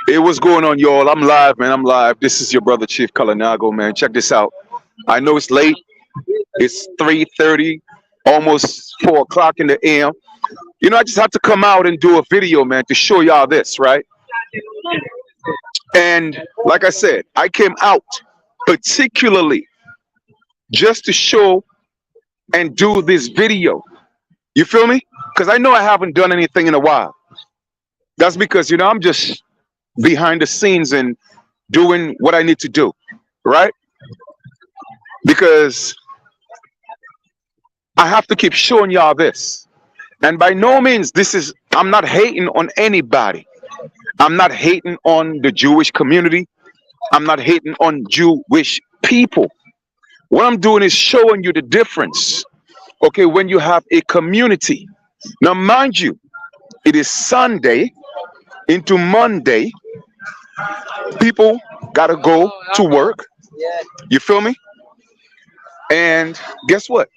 Hey, what's going on, y'all? I'm live, man. I'm live. This is your brother, Chief Kalanago, man. Check this out. I know it's late. It's 3:30, almost 4 o'clock in the AM. You know, I just have to come out and do a video, man, to show y'all this, right? And like I said, I came out particularly just to show and do this video. You feel me? Because I know I haven't done anything in a while. That's because, I'm just behind the scenes and doing what I need to do, right? Because I have to keep showing y'all this. And by no means, I'm not hating on anybody. I'm not hating on the Jewish community. I'm not hating on Jewish people. What I'm doing is showing you the difference, okay, when you have a community. Now, mind you, it is Sunday into Monday. People got to go to work. You feel me? And guess what?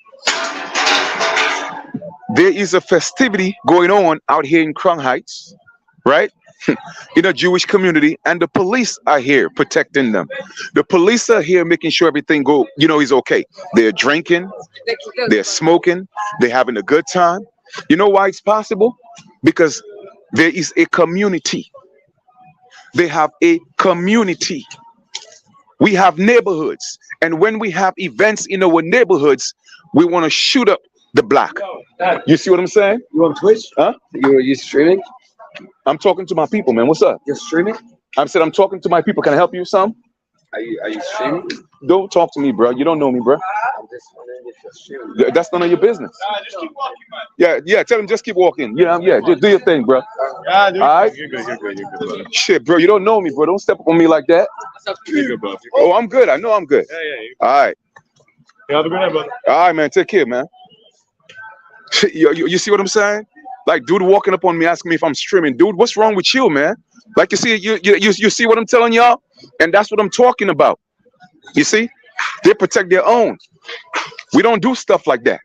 There is a festivity going on out here in Crown Heights, right? In a Jewish community, and the police are here protecting them. The police are here making sure everything is okay. They're drinking, they're smoking, they're having a good time. You know why it's possible? Because there is a community. They have a community. We have neighborhoods, and when we have events in our neighborhoods, we want to shoot up the block. You see what I'm saying? You on Twitch? Huh? You streaming? I'm talking to my people, man. What's up? You're streaming? I said I'm talking to my people. Can I help you with some? Are you streaming? Don't talk to me, bro. You don't know me, bro. I'm just wondering if you're streaming. That's none of your business. Just keep walking, yeah. Tell him just keep walking. Yeah. Just do your thing, bro. Yeah, dude. All right. You're good, brother. Shit, bro. You don't know me, bro. Don't step up on me like that. You're good, bro. Oh, I'm good. I know I'm good. Yeah. All right. You have a good night, brother. All right, man. Take care, man. You see what I'm saying? Like, dude walking up on me asking me if I'm streaming. Dude, what's wrong with you, man? Like, you see what I'm telling y'all? And that's what I'm talking about. You see? They protect their own. We don't do stuff like that.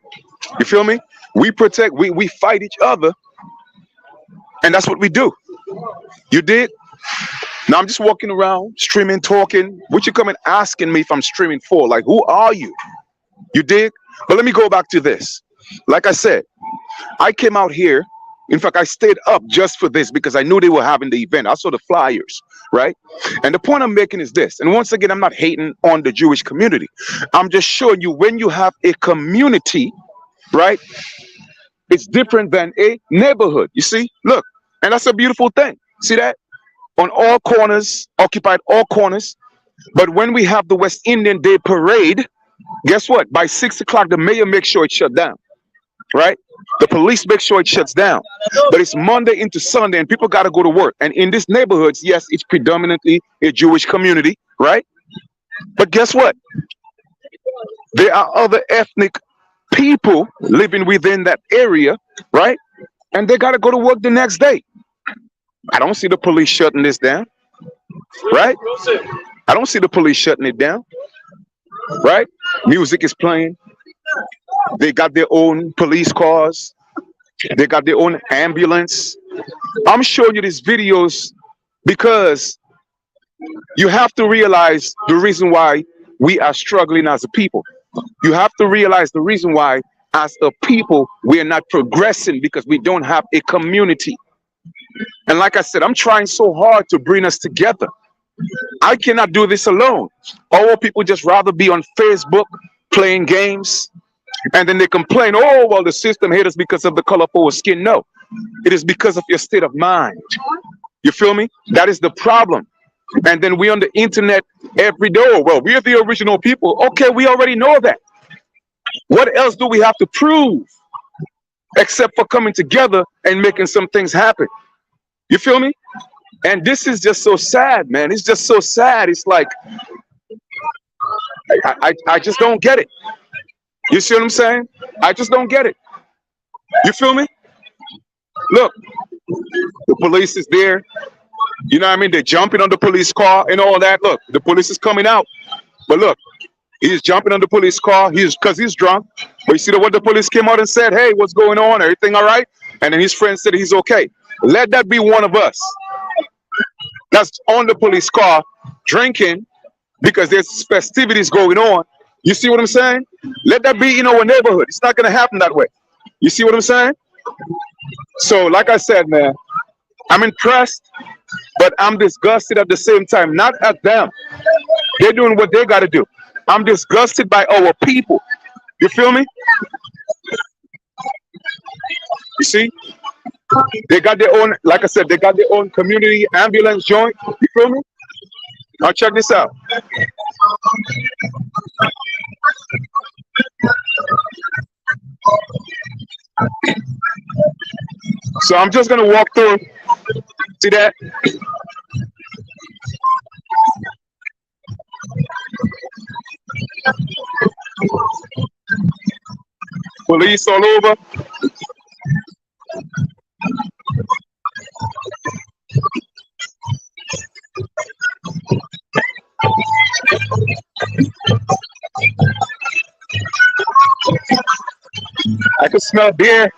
You feel me? We protect, we fight each other. And that's what we do. You did? Now I'm just walking around, streaming, talking. What you coming asking me if I'm streaming for? Like, who are you? You dig? But let me go back to this. Like I said, I came out here. In fact, I stayed up just for this because I knew they were having the event. I saw the flyers, right? And the point I'm making is this. And once again, I'm not hating on the Jewish community. I'm just showing you when you have a community, right? It's different than a neighborhood. You see? Look, and that's a beautiful thing. See that? On all corners, occupied all corners. But when we have the West Indian Day Parade, guess what? By 6 o'clock, the mayor makes sure it's shut down, right? The police make sure it shuts down. But it's Monday into Sunday, and people got to go to work. And in these neighborhoods, yes, it's predominantly a Jewish community, right? But guess what? There are other ethnic people living within that area, right? And they got to go to work the next day. I don't see the police shutting this down, right? I don't see the police shutting it down, right? Music is playing. They got their own police cars. They got their own ambulance. I'm showing you these videos because you have to realize the reason why we are struggling as a people. You have to realize the reason why as a people we are not progressing, because we don't have a community. And like I said, I'm trying so hard to bring us together. I cannot do this alone. All people just rather be on Facebook playing games. And then they complain, oh, well, the system hates us because of the color of our skin. No, it is because of your state of mind. You feel me? That is the problem. And then we on the internet every day. Oh, well, we are the original people. Okay, we already know that. What else do we have to prove except for coming together and making some things happen? You feel me? And this is just so sad, man. It's just so sad. It's like, I just don't get it. You see what I'm saying? I just don't get it. You feel me? Look, the police is there. You know what I mean? They're jumping on the police car and all that. Look, the police is coming out. But look, he's jumping on the police car. Because he's drunk. But you see what the police came out and said, hey, what's going on? Everything all right? And then his friend said he's okay. Let that be one of us that's on the police car drinking because there's festivities going on. You see what I'm saying? Let that be in our neighborhood. It's not going to happen that way. You see what I'm saying? So, like I said, man, I'm impressed, but I'm disgusted at the same time. Not at them. They're doing what they got to do. I'm disgusted by our people. You feel me? You see? They got their own, like I said, they got their own community ambulance joint. You feel me? Now check this out. So I'm just gonna walk through. See that? Police all over. I can smell beer.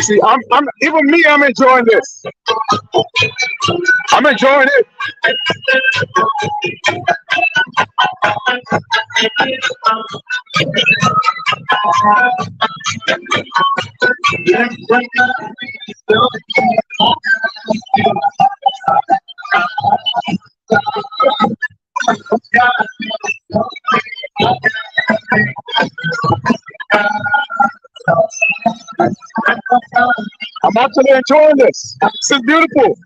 See, I'm even me. I'm enjoying this. I'm enjoying it. I'm actually enjoying this. This is beautiful.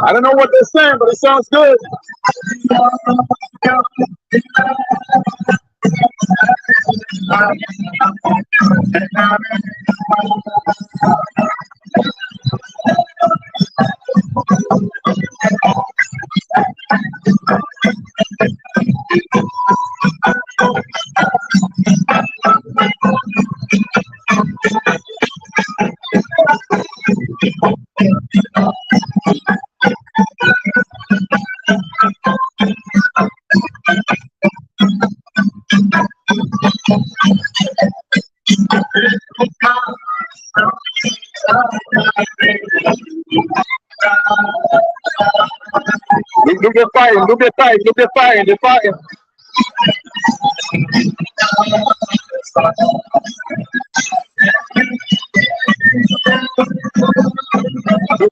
I don't know what they're saying, but it sounds good. Look at fire, look at fire, look at fire, the fire.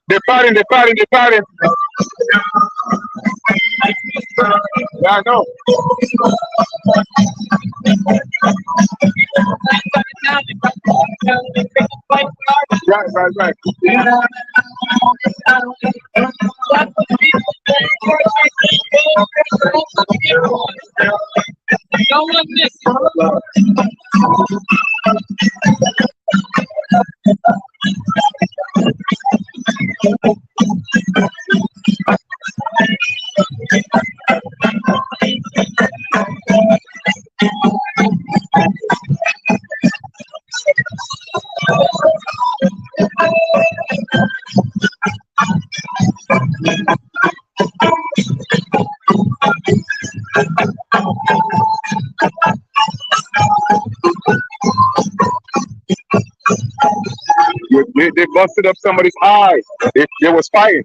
They're fighting, they're fighting, they're fighting. Yeah, I know. Right. Don't want this. They busted up somebody's eye. They was fighting.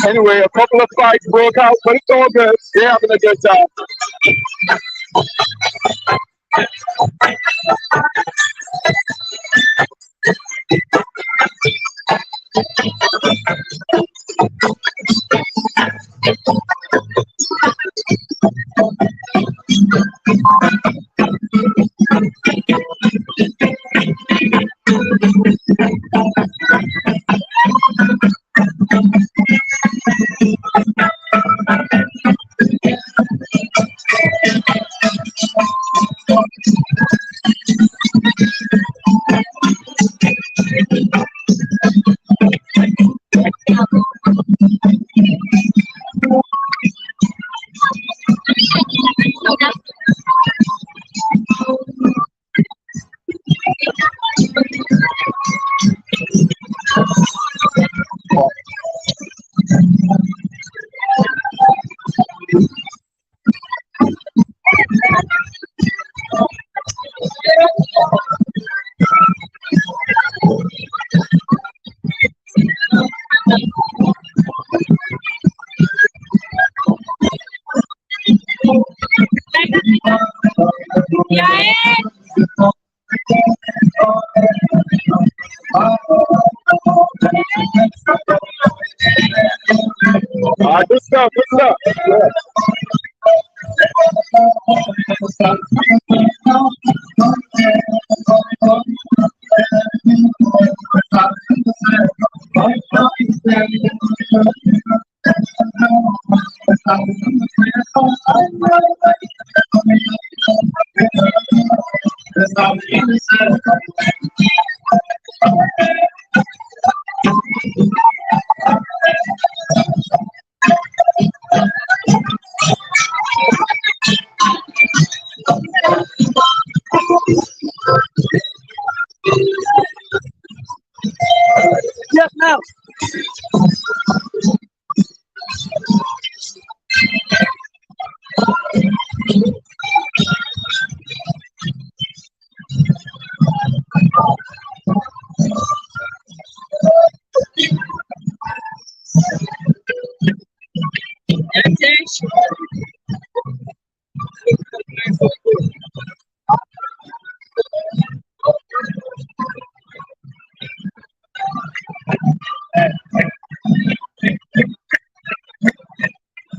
Anyway, a couple of fights broke out, but it's all good. We're having a good time. Good stuff, good stuff. Yes, ma'am.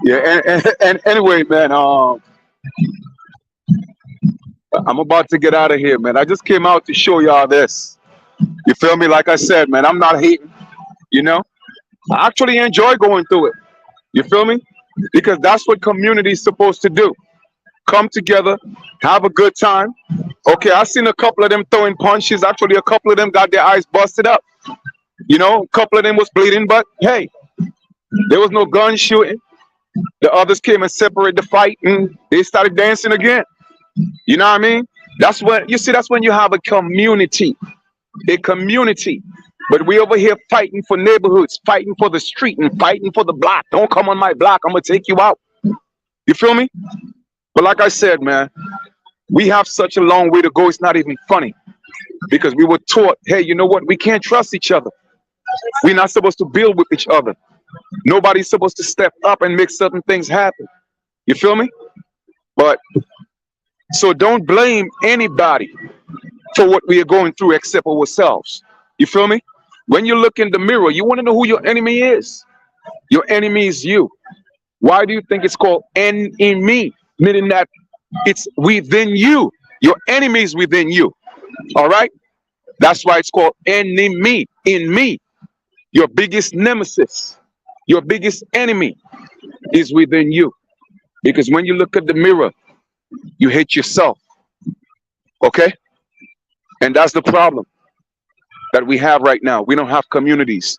Yeah, and anyway, man, I'm about to get out of here, man. I just came out to show y'all this. You feel me? Like I said, man, I'm not hating, you know? I actually enjoy going through it. You feel me? Because that's what community is supposed to do. Come together, have a good time. Okay, I seen a couple of them throwing punches. Actually, a couple of them got their eyes busted up. You know, a couple of them was bleeding, but hey, there was no gun shooting. The others came and separated the fight, and they started dancing again. You know what I mean? That's when you see. That's when you have a community, a community. But we over here fighting for neighborhoods, fighting for the street, and fighting for the block. Don't come on my block. I'm gonna take you out. You feel me? But like I said, man, we have such a long way to go. It's not even funny because we were taught, hey, you know what? We can't trust each other. We're not supposed to build with each other. Nobody's supposed to step up and make certain things happen. You feel me? But so don't blame anybody for what we are going through except ourselves. You feel me? When you look in the mirror, you want to know who your enemy is. Your enemy is you. Why do you think it's called enemy? Meaning that it's within you. Your enemy is within you. All right? That's why it's called enemy in me. Your biggest nemesis, your biggest enemy is within you. Because when you look at the mirror, you hate yourself. Okay? And that's the problem that we have right now. We don't have communities.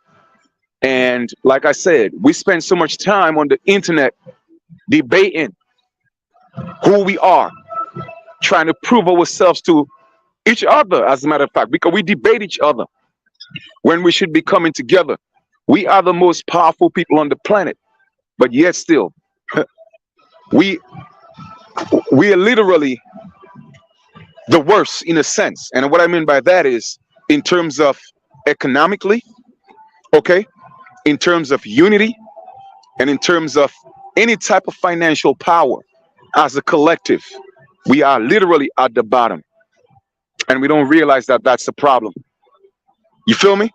And like I said, we spend so much time on the internet debating who we are, trying to prove ourselves to each other, as a matter of fact, because we debate each other when we should be coming together. We are the most powerful people on the planet, but yet still, we are literally the worst in a sense. And what I mean by that is in terms of economically, okay, in terms of unity, And in terms of any type of financial power, as a collective, we are literally at the bottom, and we don't realize that that's the problem. You feel me?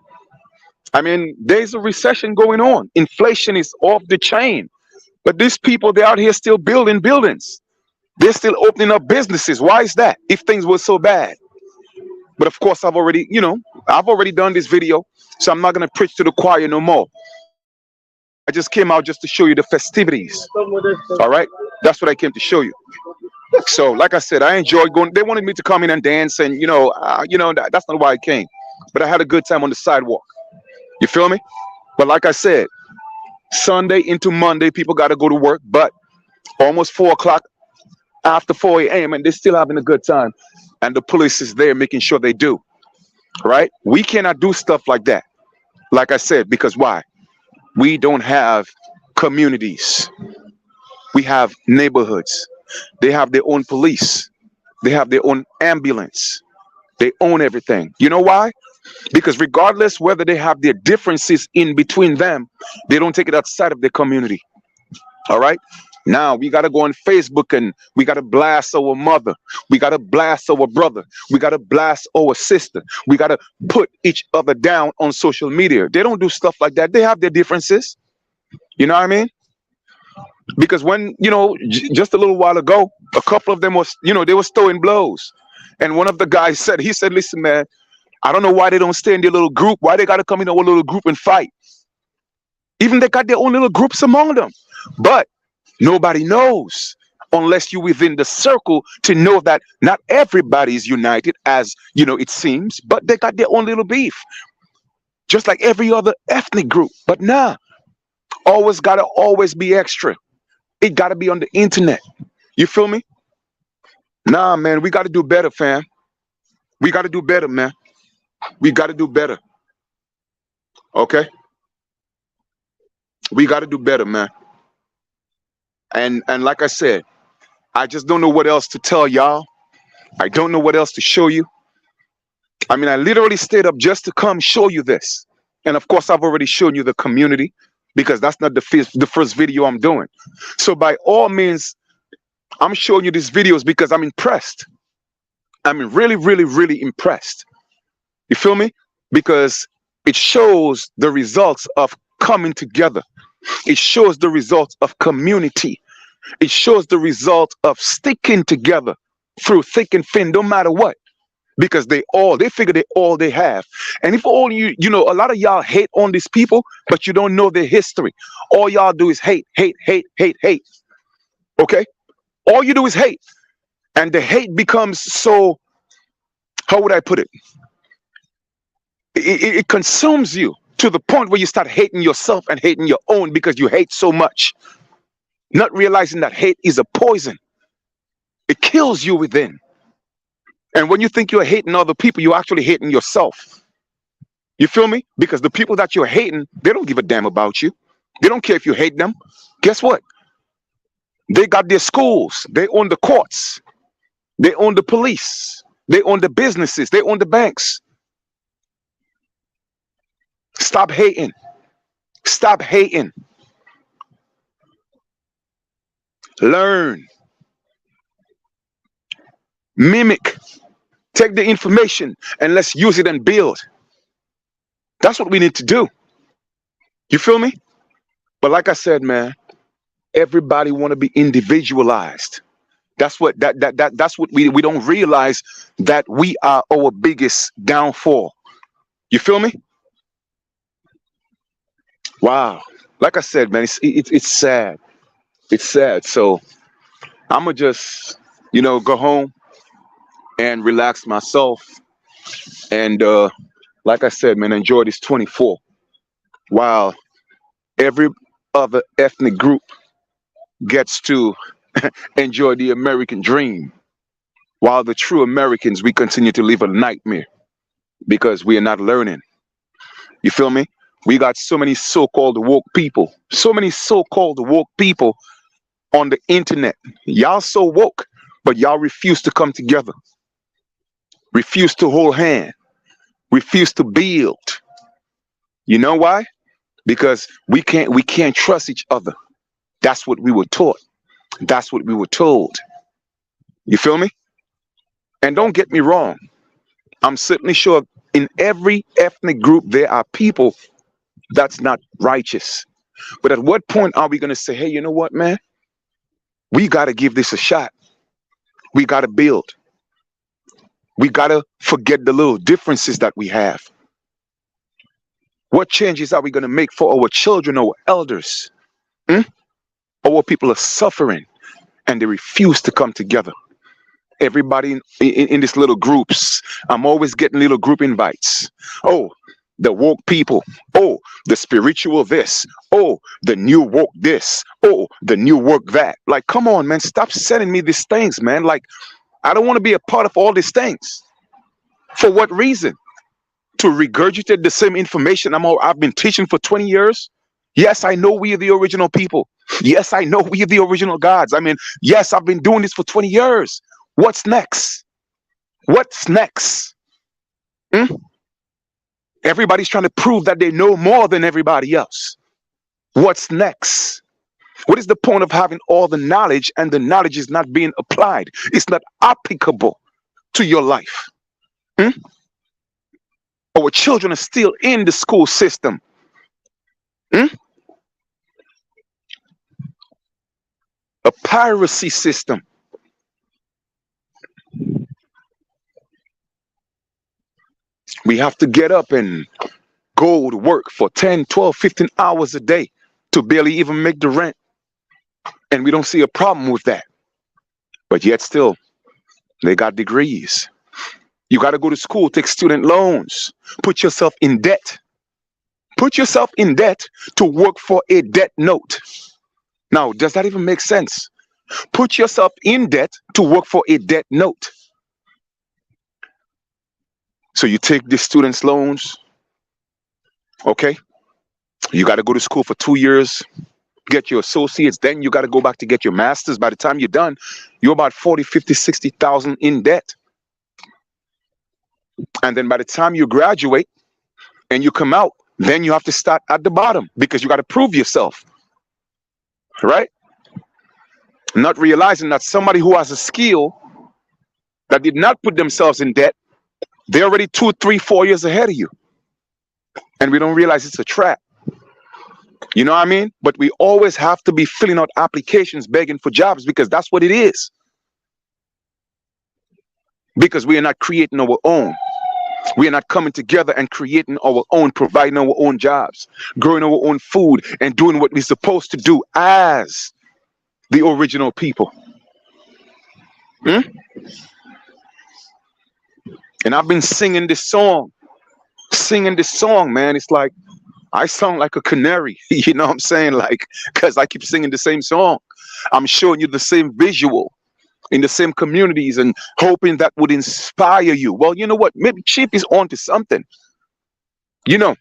I mean, there's a recession going on. Inflation is off the chain. But these people, they're out here still building buildings. They're still opening up businesses. Why is that? If things were so bad. But of course, I've already done this video, so I'm not gonna preach to the choir no more. I just came out just to show you the festivities. All right, that's what I came to show you. So, like I said, I enjoyed going. They wanted me to come in and dance, and that's not why I came. But I had a good time on the sidewalk. You feel me? But like I said, Sunday into Monday, people got to go to work. But almost 4 o'clock, after 4 a.m., and they're still having a good time. And the police is there making sure they do. Right? We cannot do stuff like that. Like I said, because why? We don't have communities. We have neighborhoods. They have their own police. They have their own ambulance. They own everything. You know why? Because regardless whether they have their differences in between them, they don't take it outside of their community. All right? Now we got to go on Facebook and we got to blast our mother. We got to blast our brother. We got to blast our sister. We got to put each other down on social media. They don't do stuff like that. They have their differences. You know what I mean? Because when, just a little while ago, a couple of them was, they were throwing blows. And one of the guys said, listen, man, I don't know why they don't stay in their little group. Why they got to come in our little group and fight? Even they got their own little groups among them. But nobody knows unless you're within the circle to know that not everybody is united as, it seems, but they got their own little beef. Just like every other ethnic group. But nah, always be extra. It got to be on the internet. You feel me? Nah, man, we got to do better, fam. We got to do better, man. We got to do better. Okay? We got to do better, man. And like I said, I just don't know what else to tell y'all. I don't know what else to show you. I mean, I literally stayed up just to come show you this. And of course, I've already shown you the community, because that's not the first video I'm doing. So by all means, I'm showing you these videos because I'm impressed. I'm really, really, really impressed. You feel me? Because it shows the results of coming together. It shows the results of community. It shows the result of sticking together through thick and thin, no matter what. Because they figure they all they have. And if all a lot of y'all hate on these people, but you don't know their history. All y'all do is hate, hate, hate, hate, hate. Okay? All you do is hate. And the hate becomes so, how would I put it? It consumes you to the point where you start hating yourself and hating your own because you hate so much. Not realizing that hate is a poison. It kills you within. And when you think you're hating other people, you're actually hating yourself. You feel me? Because the people that you're hating, they don't give a damn about you. They don't care if you hate them. Guess what? They got their schools. They own the courts. They own the police. They own the businesses. They own the banks. Stop hating. Stop hating. Learn. Mimic. Take the information and let's use it and build. That's what we need to do. You feel me? But like I said, man, everybody want to be individualized. That's what that's what we don't realize, that we are our biggest downfall. You feel me? Wow. Like I said, man, it's sad. It's sad. So I'ma just, go home and relax myself. And like I said, man, enjoy this 24. While every other ethnic group gets to enjoy the American dream. While the true Americans, we continue to live a nightmare because we are not learning. You feel me? We got so many so-called woke people. So many so-called woke people on the internet. Y'all so woke, but y'all refuse to come together. Refuse to hold hands. Refuse to build. You know why? because we can't trust each other. That's what we were taught. That's what we were told. You feel me? And don't get me wrong. I'm certainly sure in every ethnic group there are people that's not righteous. But at what point are we going to say, hey, you know what, man? We got to give this a shot. We got to build. We got to forget the little differences that we have. What changes are we going to make for our children, our elders? Hmm? Our people are suffering and they refuse to come together. Everybody in these little groups, I'm always getting little group invites. Oh, the woke people. Oh, the spiritual this. Oh, the new woke this. Oh, the new woke that. Like, come on, man. Stop sending me these things, man. Like, I don't want to be a part of all these things. For what reason? To regurgitate the same information I've been teaching for 20 years? Yes, I know we are the original people. Yes, I know we are the original gods. I mean, yes, I've been doing this for 20 years. What's next? What's next? Hmm? Everybody's trying to prove that they know more than everybody else. What's next? What is the point of having all the knowledge and the knowledge is not being applied? It's not applicable to your life. Hmm? Our children are still in the school system. Hmm? A piracy system. We have to get up and go to work for 10, 12, 15 hours a day to barely even make the rent. And we don't see a problem with that. But yet still, they got degrees. You got to go to school, take student loans, put yourself in debt. Put yourself in debt to work for a debt note. Now, does that even make sense? Put yourself in debt to work for a debt note. So you take the students' loans, okay? You got to go to school for 2 years, get your associates, then you got to go back to get your masters. By the time you're done, you're about 40, 50, 60,000 in debt. And then by the time you graduate and you come out, then you have to start at the bottom because you got to prove yourself, right? Not realizing that somebody who has a skill that did not put themselves in debt, they're already 2, 3, 4 years ahead of you. And we don't realize it's a trap. You know what I mean? But we always have to be filling out applications, begging for jobs because that's what it is. Because we are not creating our own. We are not coming together and creating our own, providing our own jobs, growing our own food, and doing what we're supposed to do as the original people. Hmm? And I've been singing this song, man. It's like I sound like a canary, you know what I'm saying? Like, because I keep singing the same song. I'm showing you the same visual in the same communities and hoping that would inspire you. Well, you know what? Maybe Chief is on to something. You know,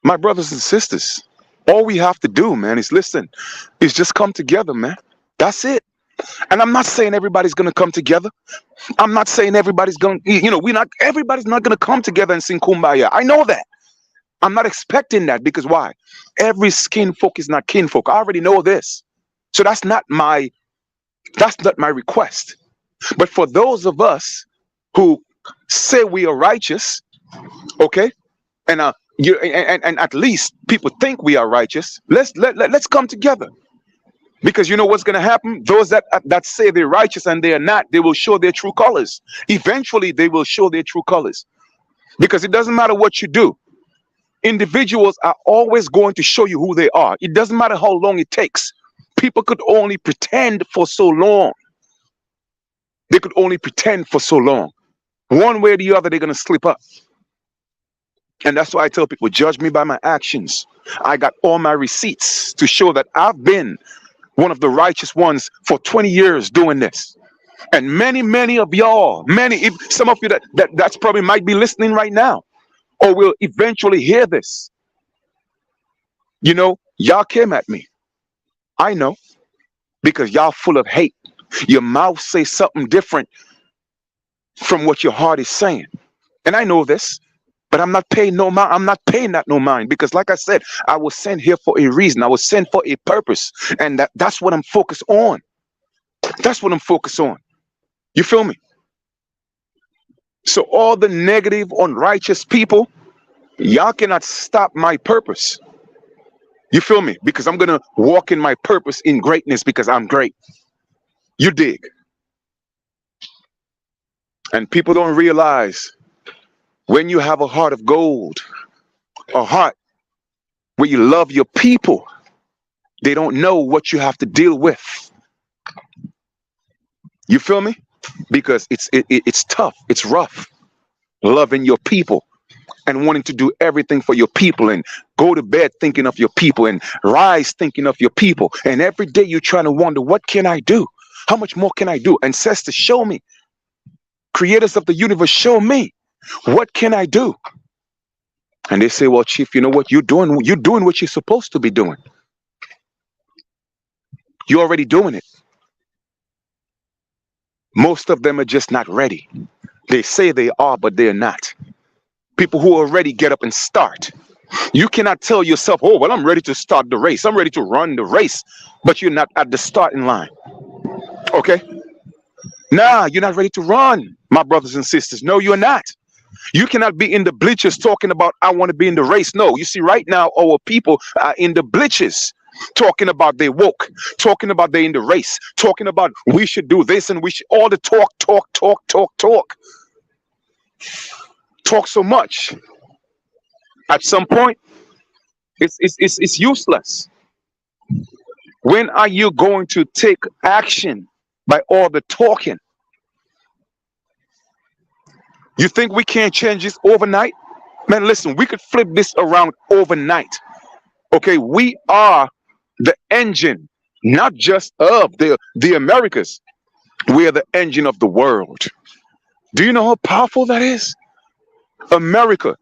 my brothers and sisters, all we have to do, man, is listen, is just come together, man. That's it. And I'm not saying everybody's going to come together. I'm not saying everybody's going to, everybody's not going to come together and sing Kumbaya. I know that. I'm not expecting that because why? Every skin folk is not kinfolk. I already know this. So that's not my request. But for those of us who say we are righteous, okay, and and at least people think we are righteous, let's come together. Because you know what's going to happen? Those that say they're righteous and they are not, they will show their true colors. Eventually, they will show their true colors. Because it doesn't matter what you do. Individuals are always going to show you who they are. It doesn't matter how long it takes. People could only pretend for so long. They could only pretend for so long. One way or the other, they're going to slip up. And that's why I tell people, judge me by my actions. I got all my receipts to show that I've been one of the righteous ones for 20 years doing this. And many of y'all, if some of you that's probably might be listening right now or will eventually hear this, you know, y'all came at me. I know, because y'all full of hate. Your mouth says something different from what your heart is saying. And I know this. But I'm not paying no mind. I'm not paying that no mind because, like I said, I was sent here for a reason. I was sent for a purpose, and that's what I'm focused on. That's what I'm focused on. You feel me? So all the negative, unrighteous people, y'all cannot stop my purpose. You feel me? Because I'm gonna walk in my purpose in greatness because I'm great. You dig? And people don't realize when you have a heart of gold, a heart where you love your people, they don't know what you have to deal with. You feel me? Because it's tough, it's rough, loving your people and wanting to do everything for your people and go to bed thinking of your people and rise thinking of your people. And every day you're trying to wonder, what can I do? How much more can I do? Ancestors, show me. Creators of the universe, show me. What can I do? And they say, well, Chief, you know what? You're doing what you're supposed to be doing. You're already doing it. Most of them are just not ready. They say they are, but they're not. People who already get up and start. You cannot tell yourself, oh, well, I'm ready to start the race. I'm ready to run the race, but you're not at the starting line. Okay? Nah, you're not ready to run, my brothers and sisters. No, you're not. You cannot be in the bleachers talking about, I want to be in the race. No, you see, right now, our people are in the bleachers talking about they woke, talking about they in the race, talking about we should do this and we should, all the talk. Talk so much. At some point, it's useless. When are you going to take action by all the talking? You think we can't change this overnight? Man, listen, we could flip this around overnight. Okay, we are the engine, not just of the Americas. We are the engine of the world. Do you know how powerful that is? America.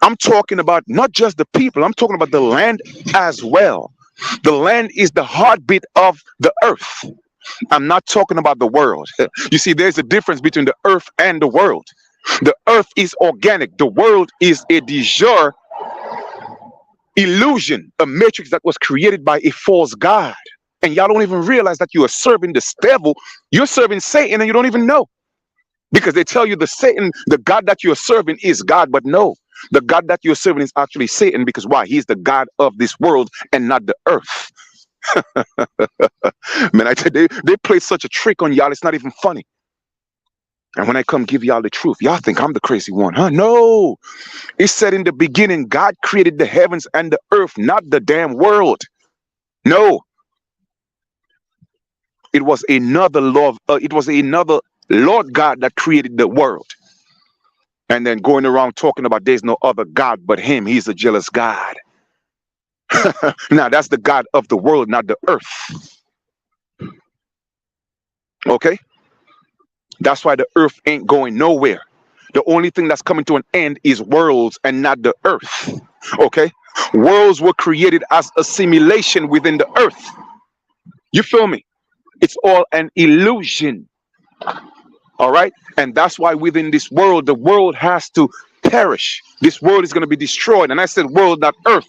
I'm talking about not just the people, I'm talking about the land as well. The land is the heartbeat of the earth. I'm not talking about the world. You see, there's a difference between the earth and the world. The earth is organic. The world is a de jure illusion, a matrix that was created by a false god. And y'all don't even realize that you are serving this devil. You're serving Satan and you don't even know. Because they tell you the God that you're serving is God, but no. The God that you're serving is actually Satan, because why? He's the God of this world and not the earth. Man, I tell you, they play such a trick on y'all, it's not even funny. And when I come give y'all the truth, y'all think I'm the crazy one, huh? No. It said in the beginning, God created the heavens and the earth, not the damn world. No. It was another Lord God that created the world. And then going around talking about there's no other God but him. He's a jealous God. Now, that's the God of the world, not the earth. Okay? That's why the earth ain't going nowhere. The only thing that's coming to an end is worlds and not the earth. Okay? Worlds were created as a simulation within the earth. You feel me? It's all an illusion. All right? And that's why within this world, the world has to perish. This world is going to be destroyed. And I said world, not earth.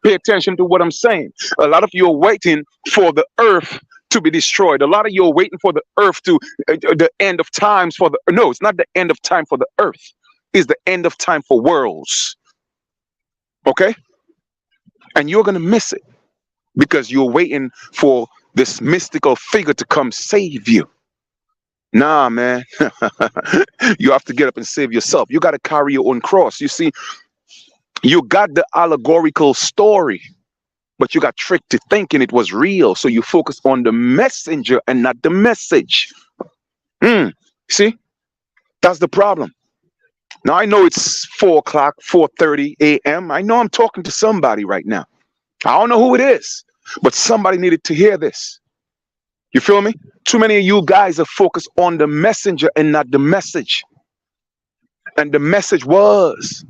Pay attention to what I'm saying. A lot of you are waiting for the earth to be destroyed. A lot of you are waiting for the earth to the end of times for the no, it's not the end of time for the earth. It's the end of time for worlds. Okay? And you're going to miss it because you're waiting for this mystical figure to come save you. Nah, man. You have to get up and save yourself. You got to carry your own cross. You see, you got the allegorical story, but you got tricked to thinking it was real. So you focus on the messenger and not the message. See, that's the problem. Now, I know it's 4 o'clock, 4:30 a.m. I know I'm talking to somebody right now. I don't know who it is, but somebody needed to hear this. You feel me? Too many of you guys are focused on the messenger and not the message. And the message was,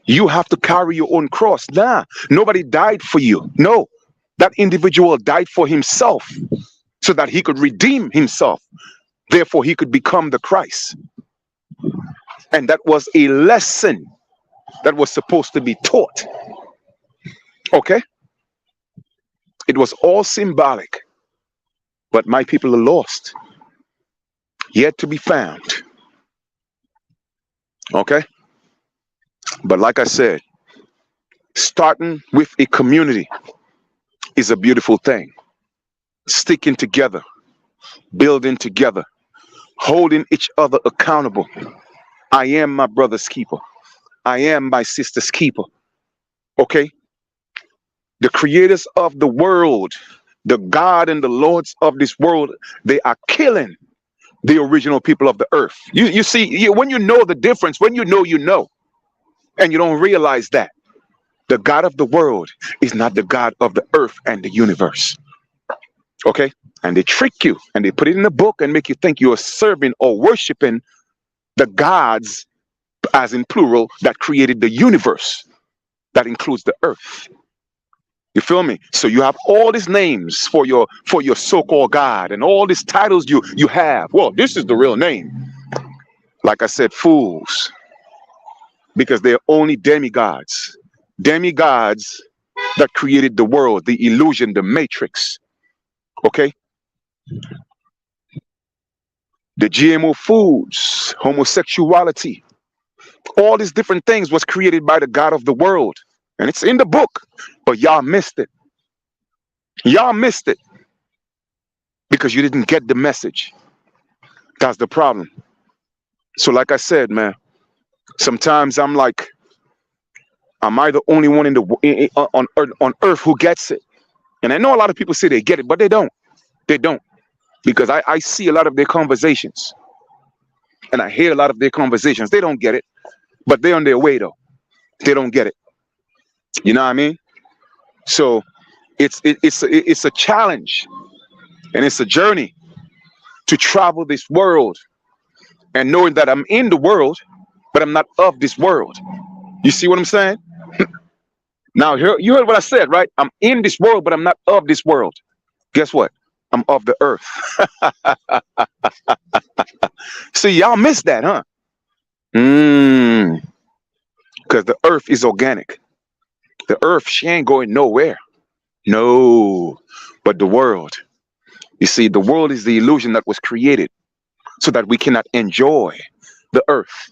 you have to carry your own cross. Nah, nobody died for you. No, that individual died for himself so that he could redeem himself. Therefore, he could become the Christ. And that was a lesson that was supposed to be taught. Okay? It was all symbolic, but my people are lost, yet to be found. Okay? But like I said, starting with a community is a beautiful thing. Sticking together, building together, holding each other accountable. I am my brother's keeper. I am my sister's keeper. Okay? The creators of the world, the God and the lords of this world, they are killing the original people of the earth. You see, when you know the difference, when you know, and you don't realize that the God of the world is not the God of the earth and the universe. Okay? And they trick you and they put it in a book and make you think you are serving or worshiping the gods, as in plural, that created the universe, that includes the earth. You feel me? So you have all these names for your so-called God and all these titles you have. Well, this is the real name. Like I said, fools, because they're only demigods. Demigods that created the world, the illusion, the matrix. Okay? The GMO foods, homosexuality, all these different things was created by the God of the world. And it's in the book, but y'all missed it. Y'all missed it because you didn't get the message. That's the problem. So like I said, man, sometimes I'm like, am I the only one on earth who gets it? And I know a lot of people say they get it, but they don't. They don't. Because I see a lot of their conversations. And I hear a lot of their conversations. They don't get it. But they're on their way, though. They don't get it. You know what I mean? So it's a challenge. And it's a journey to travel this world. And knowing that I'm in the world, but I'm not of this world. You see what I'm saying? Now, you heard what I said, right? I'm in this world, but I'm not of this world. Guess what? I'm of the earth. See, y'all missed that, huh? Because the earth is organic. The earth, she ain't going nowhere. No, but the world. You see, the world is the illusion that was created so that we cannot enjoy the earth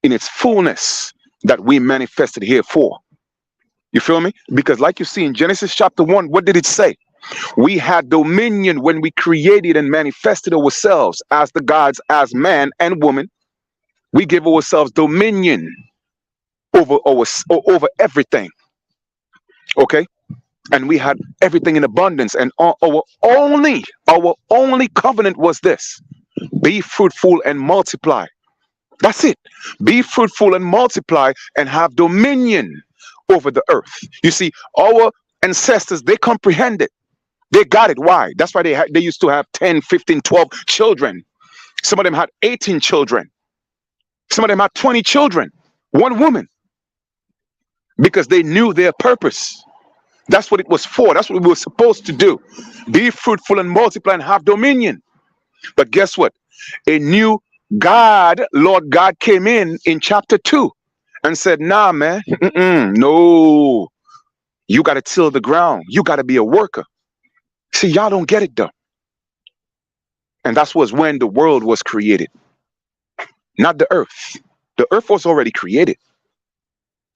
in its fullness that we manifested here for. You feel me? Because like you see in Genesis chapter 1, what did it say? We had dominion when we created and manifested ourselves as the gods, as man and woman. We gave ourselves dominion over everything. Okay? And we had everything in abundance. And our only covenant was this: be fruitful and multiply. That's it. Be fruitful and multiply and have dominion over the earth. You see, our ancestors, they comprehended. They got it. Why? That's why they used to have 10, 15, 12 children. Some of them had 18 children. Some of them had 20 children. One woman. Because they knew their purpose. That's what it was for. That's what we were supposed to do. Be fruitful and multiply and have dominion. But guess what? A new God, Lord God, came in chapter 2 and said, nah, man, no. You got to till the ground. You got to be a worker. See, y'all don't get it, though. And that was when the world was created. Not the earth. The earth was already created.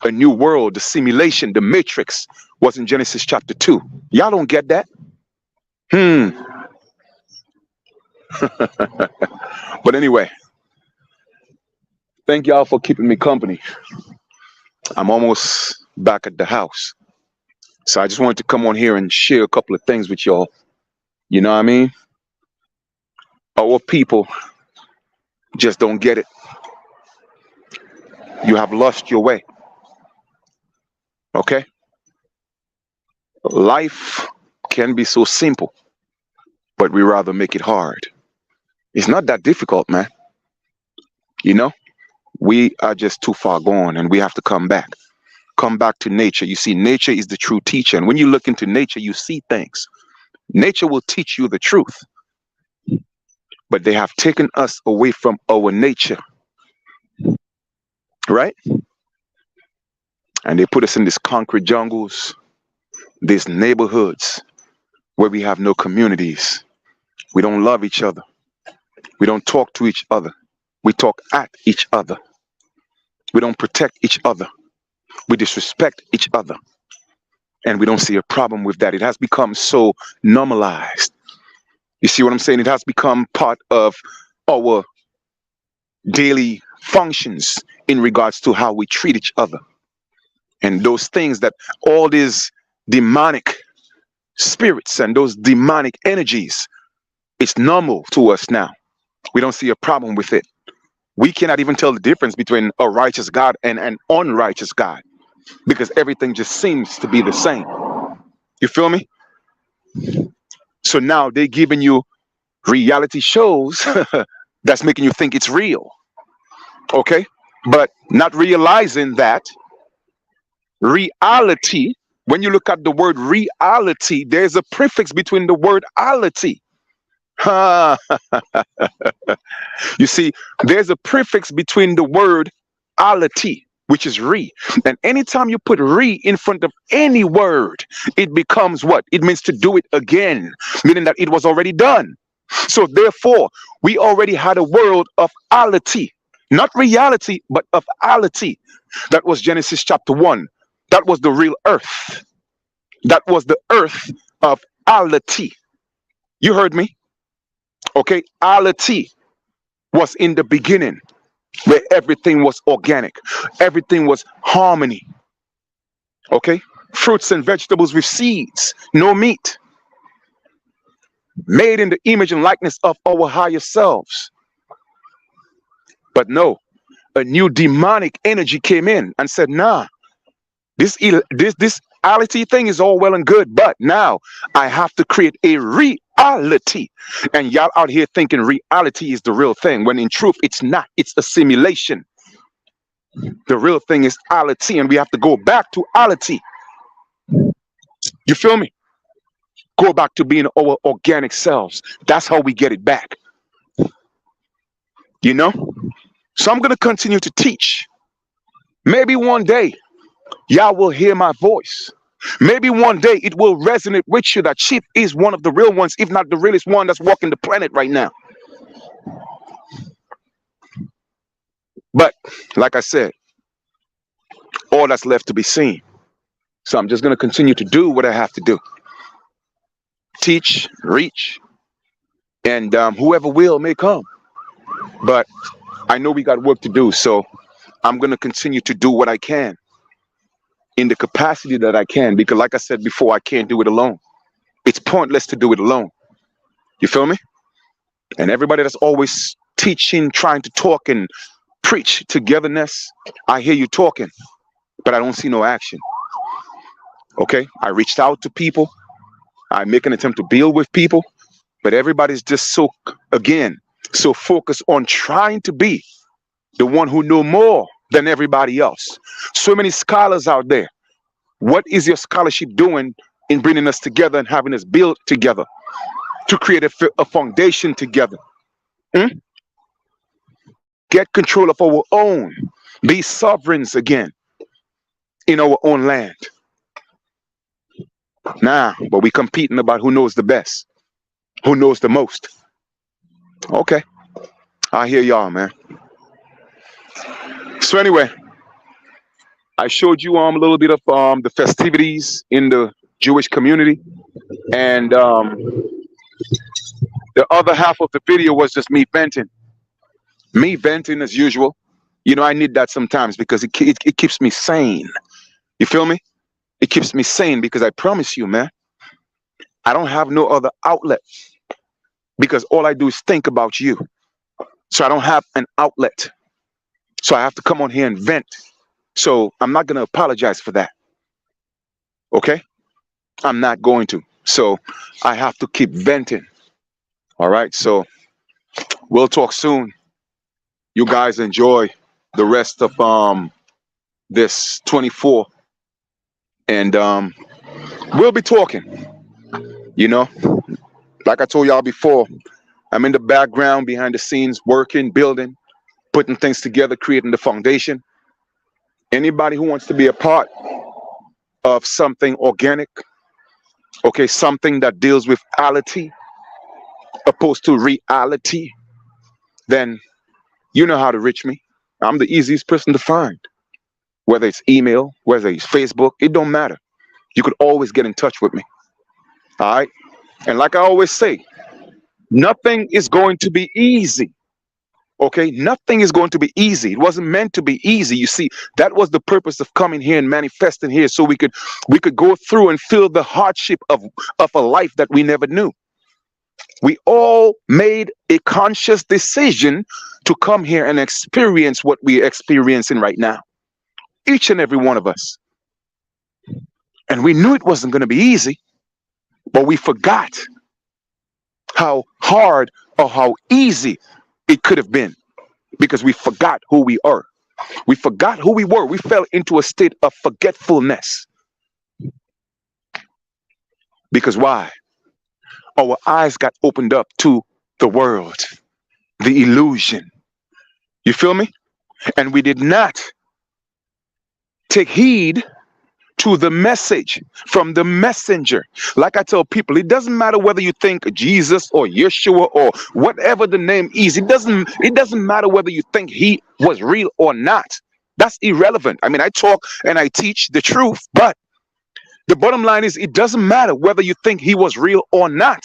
A new world, the simulation, the matrix was in Genesis chapter 2. Y'all don't get that? But anyway, thank y'all for keeping me company. I'm almost back at the house. So I just wanted to come on here and share a couple of things with y'all. You know what I mean? Our people just don't get it. You have lost your way. Okay? Life can be so simple, but we rather make it hard. It's not that difficult, man. You know? We are just too far gone and we have to come back. Come back to nature. You see, nature is the true teacher. And when you look into nature, you see things. Nature will teach you the truth. But they have taken us away from our nature. Right? And they put us in these concrete jungles, these neighborhoods where we have no communities. We don't love each other. We don't talk to each other. We talk at each other. We don't protect each other. We disrespect each other. And we don't see a problem with that. It has become so normalized. You see what I'm saying? It has become part of our daily functions in regards to how we treat each other. And those things that all these demonic spirits and those demonic energies, it's normal to us now. We don't see a problem with it. We cannot even tell the difference between a righteous God and an unrighteous God because everything just seems to be the same. You feel me? So now they're giving you reality shows that's making you think it's real. Okay? But not realizing that reality, when you look at the word reality, there's a prefix between the word ality. You see, there's a prefix between the word ality, which is re. And anytime you put re in front of any word, it becomes what? It means to do it again, meaning that it was already done. So therefore, we already had a world of ality, not reality, but of ality. That was Genesis chapter 1. That was the real earth. That was the earth of ality. You heard me? Okay, ality was in the beginning where everything was organic, everything was harmony. Okay, fruits and vegetables with seeds, no meat, made in the image and likeness of our higher selves. But no, a new demonic energy came in and said, nah, this reality thing is all well and good, but now I have to create a reality. And y'all out here thinking reality is the real thing, when in truth it's not. It's a simulation. The real thing is ality, and we have to go back to ality. You feel me? Go back to being our organic selves. That's how we get it back. You know? So I'm going to continue to teach. Maybe one day y'all will hear my voice. Maybe one day it will resonate with you that Chief is one of the real ones, if not the realest one that's walking the planet right now. But like I said, all that's left to be seen. So I'm just going to continue to do what I have to do. Teach, reach, and whoever will may come. But I know we got work to do, so I'm going to continue to do what I can in the capacity that I can, because like I said before, I can't do it alone. It's pointless to do it alone. You feel me? And everybody that's always teaching, trying to talk and preach togetherness, I hear you talking, but I don't see no action. Okay? I reached out to people. I make an attempt to build with people, but everybody's just so, again, so focused on trying to be the one who know more than everybody else. So many scholars out there. What is your scholarship doing in bringing us together and having us build together to create a foundation together? Get control of our own. Be sovereigns again in our own land. Nah, but we competing about who knows the best, who knows the most. Okay, I hear y'all, man. So anyway, I showed you a little bit of the festivities in the Jewish community, and the other half of the video was just me venting. Me venting as usual. You know, I need that sometimes because it keeps me sane. You feel me? It keeps me sane because I promise you, man, I don't have no other outlet because all I do is think about you. So I don't have an outlet. So I have to come on here and vent. So I'm not going to apologize for that. Okay? I'm not going to. So I have to keep venting. All right? So we'll talk soon. You guys enjoy the rest of this 24. And we'll be talking. You know, like I told y'all before, I'm in the background, behind the scenes, working, building, putting things together, creating the foundation. Anybody who wants to be a part of something organic, okay, something that deals with reality opposed to reality, then you know how to reach me. I'm the easiest person to find. Whether it's email, whether it's Facebook, it don't matter. You could always get in touch with me. All right. And like I always say, nothing is going to be easy. Okay, nothing is going to be easy. It wasn't meant to be easy. You see, that was the purpose of coming here and manifesting here, so we could go through and feel the hardship of a life that we never knew. We all made a conscious decision to come here and experience what we're experiencing right now. Each and every one of us. And we knew it wasn't going to be easy, but we forgot how hard or how easy it could have been, because we forgot who we are. We forgot who we were. We fell into a state of forgetfulness. Because why? Our eyes got opened up to the world, the illusion. You feel me? And we did not take heed to the message from the messenger. Like I tell people, it doesn't matter whether you think Jesus or Yeshua or whatever the name is. It doesn't matter whether you think he was real or not. That's irrelevant. I mean, I talk and I teach the truth, but the bottom line is it doesn't matter whether you think he was real or not.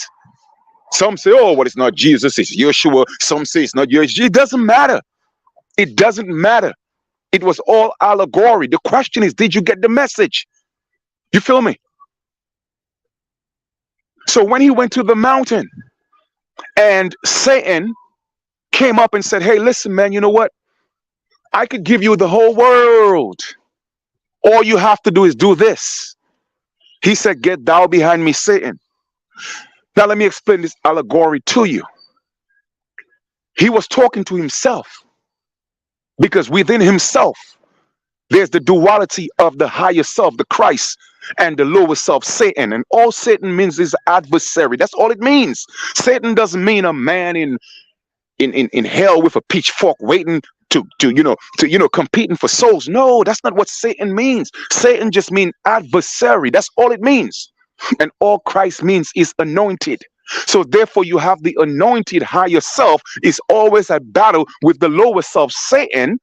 Some say, oh, well, it's not Jesus, it's Yeshua. Some say it's not Yeshua. It doesn't matter. It doesn't matter. It was all allegory. The question is, did you get the message? You feel me? So when he went to the mountain and Satan came up and said, hey, listen, man, you know what? I could give you the whole world. All you have to do is do this. He said, get thou behind me, Satan. Now let me explain this allegory to you. He was talking to himself, because within himself, there's the duality of the higher self, the Christ, and the lower self, Satan. And all Satan means is adversary. That's all it means. Satan doesn't mean a man in hell with a pitchfork waiting to competing for souls. No, that's not what Satan means. Satan just means adversary. That's all it means. And all Christ means is anointed. So therefore you have the anointed higher self is always at battle with the lower self, Satan,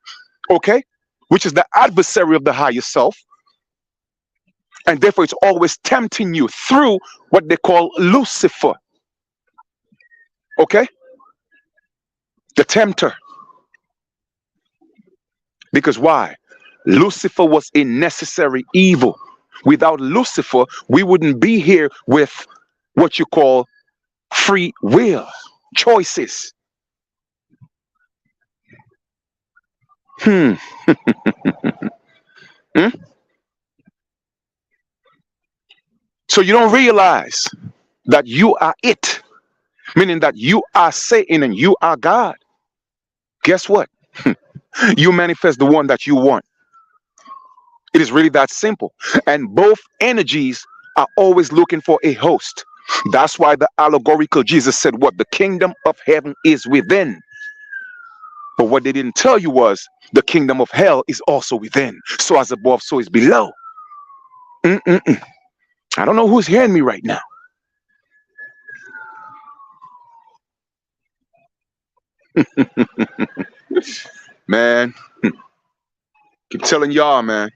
okay, which is the adversary of the higher self. And therefore it's always tempting you through what they call Lucifer. Okay? The tempter. Because why? Lucifer was a necessary evil. Without Lucifer, we wouldn't be here with what you call free will, choices. Hmm. So you don't realize that you are it, meaning that you are Satan and you are God. Guess what? You manifest the one that you want. It is really that simple. And both energies are always looking for a host. That's why the allegorical Jesus said what? The kingdom of heaven is within. But what they didn't tell you was the kingdom of hell is also within. So as above, so is below. I don't know who's hearing me right now. Man, keep telling y'all, man.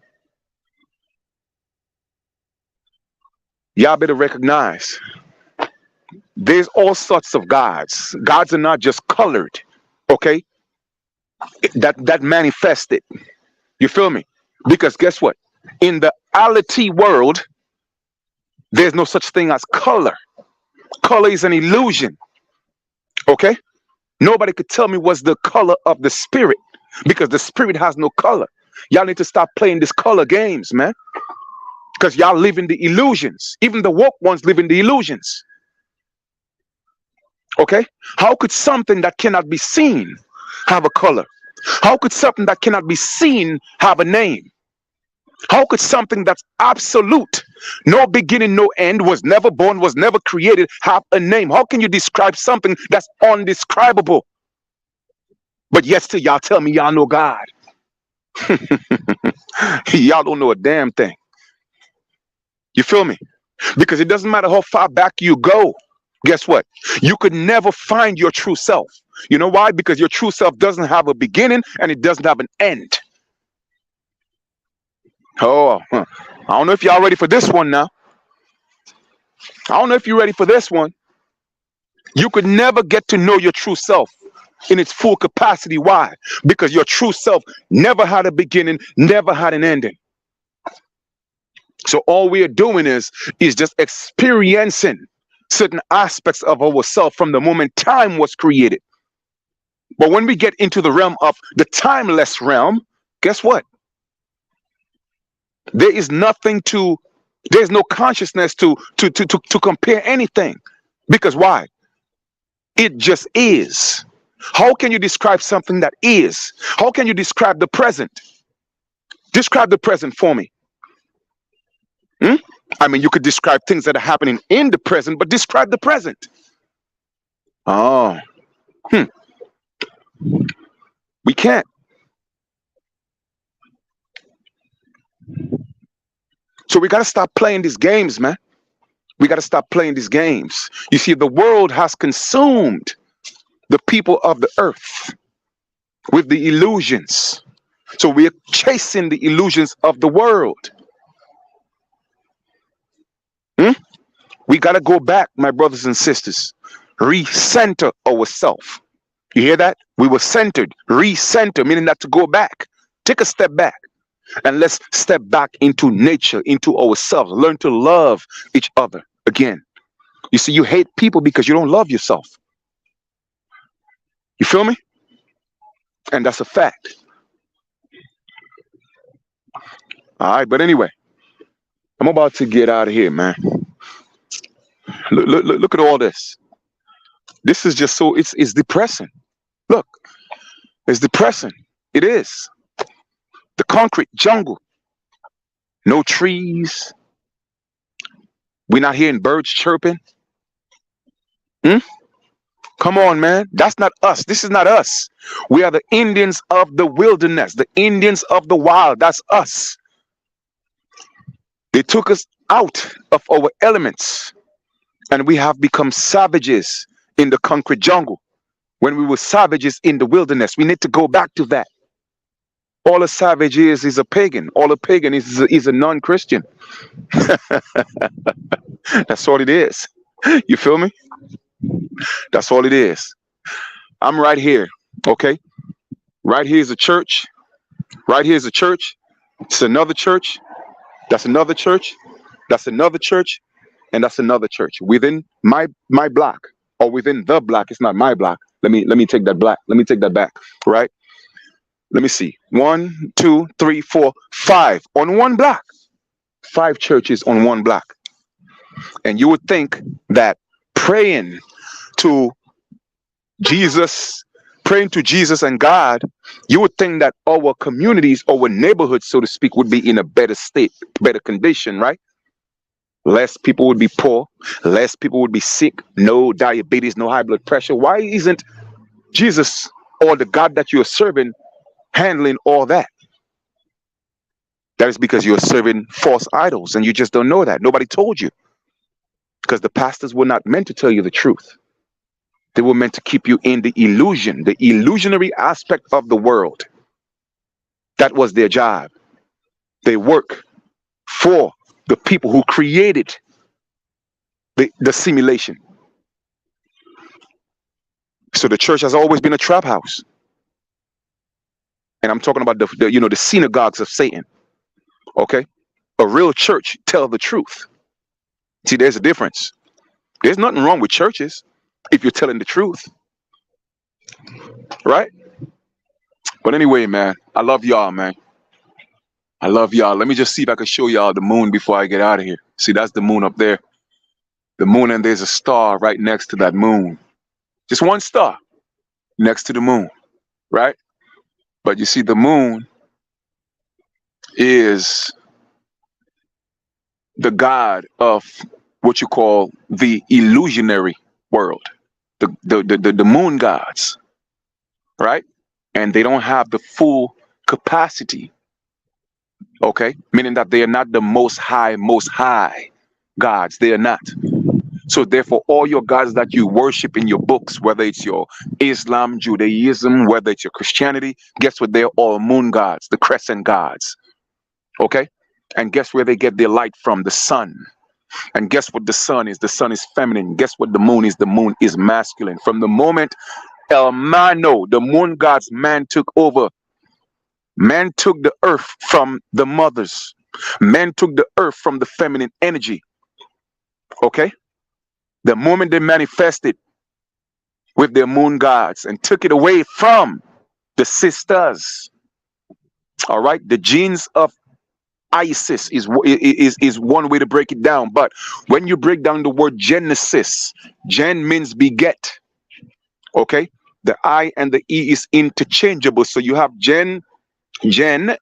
Y'all better recognize there's all sorts of gods. Gods are not just colored, okay? That manifested. You feel me? Because guess what? In the reality world, there's no such thing as color. Color is an illusion. Okay? Nobody could tell me what's the color of the spirit, because the spirit has no color. Y'all need to stop playing these color games, man. Because y'all live in the illusions. Even the woke ones live in the illusions. Okay? How could something that cannot be seen have a color? How could something that cannot be seen have a name? How could something that's absolute, no beginning, no end, was never born, was never created, have a name? How can you describe something that's undescribable? But yet still y'all tell me y'all know God. Y'all don't know a damn thing. You feel me? Because it doesn't matter how far back you go. Guess what? You could never find your true self. You know why? Because your true self doesn't have a beginning and it doesn't have an end. Oh, huh. I don't know if y'all ready for this one now. I don't know if you're ready for this one. You could never get to know your true self in its full capacity. Why? Because your true self never had a beginning, never had an ending. So all we are doing is just experiencing certain aspects of ourselves from the moment time was created. But when we get into the realm of the timeless realm, guess what? There is nothing to, there's no consciousness to compare anything. Because why? It just is. How can you describe something that is? How can you describe the present? Describe the present for me. I mean, you could describe things that are happening in the present, but describe the present. Oh, we can't. So we got to stop playing these games, man. We got to stop playing these games. You see, the world has consumed the people of the earth with the illusions. So we're chasing the illusions of the world. We got to go back, my brothers and sisters. Recenter ourselves. You hear that? We were centered. Recenter, meaning that to go back. Take a step back. And let's step back into nature, into ourselves. Learn to love each other again. You see, you hate people because you don't love yourself. You feel me? And that's a fact. All right, but anyway, I'm about to get out of here, man. Look at all this. This is just so, it's depressing. Look, it's depressing. It is. The concrete jungle. No trees. We're not hearing birds chirping. Come on, man. That's not us. This is not us. We are the Indians of the wilderness, the Indians of the wild. That's us. They took us out of our elements, and we have become savages in the concrete jungle. When we were savages in the wilderness, we need to go back to that. All a savage is a pagan. All a pagan is a non-Christian. That's all it is. You feel me? That's all it is. I'm right here. Okay. Right here is a church. Right here is a church. It's another church. That's another church. That's another church. And that's another church within my block, or within the block. It's not my block. Let me take that black. Let me take that back. Right. Let me see. 1, 2, 3, 4, 5 on one block. 5 churches on one block. And you would think that praying to Jesus and God, you would think that our communities, our neighborhoods, so to speak, would be in a better state, better condition, right? Less people would be poor, less people would be sick, no diabetes, no high blood pressure. Why isn't Jesus or the God that you're serving handling all that? That is because you're serving false idols and you just don't know that. Nobody told you. Because the pastors were not meant to tell you the truth. They were meant to keep you in the illusion, the illusionary aspect of the world. That was their job. They work for the people who created the simulation. So the church has always been a trap house. And I'm talking about the synagogues of Satan. Okay? A real church tell the truth. See, there's a difference. There's nothing wrong with churches if you're telling the truth. Right? But anyway, man, I love y'all, man. I love y'all. Let me just see if I can show y'all the moon before I get out of here. See, that's the moon up there. The moon, and there's a star right next to that moon. Just one star next to the moon, right? But you see, the moon is the god of what you call the illusionary world, the moon gods, right? And they don't have the full capacity Okay, meaning that they are not the most high gods. They are not. So therefore, all your gods that you worship in your books, whether it's your Islam, Judaism, whether it's your Christianity, guess what? They're all moon gods, the crescent gods. Okay, and guess where they get their light from? The sun. And guess what the sun is? The sun is feminine. Guess what the moon is? The moon is masculine. From the moment El Mano, the moon gods, man took over. Man took the earth from the mothers. Man took the earth from the feminine energy. Okay? The moment they manifested with their moon gods and took it away from the sisters. All right? The genes of Isis is one way to break it down. But when you break down the word Genesis, Gen means beget. Okay? The I and the E is interchangeable. So you have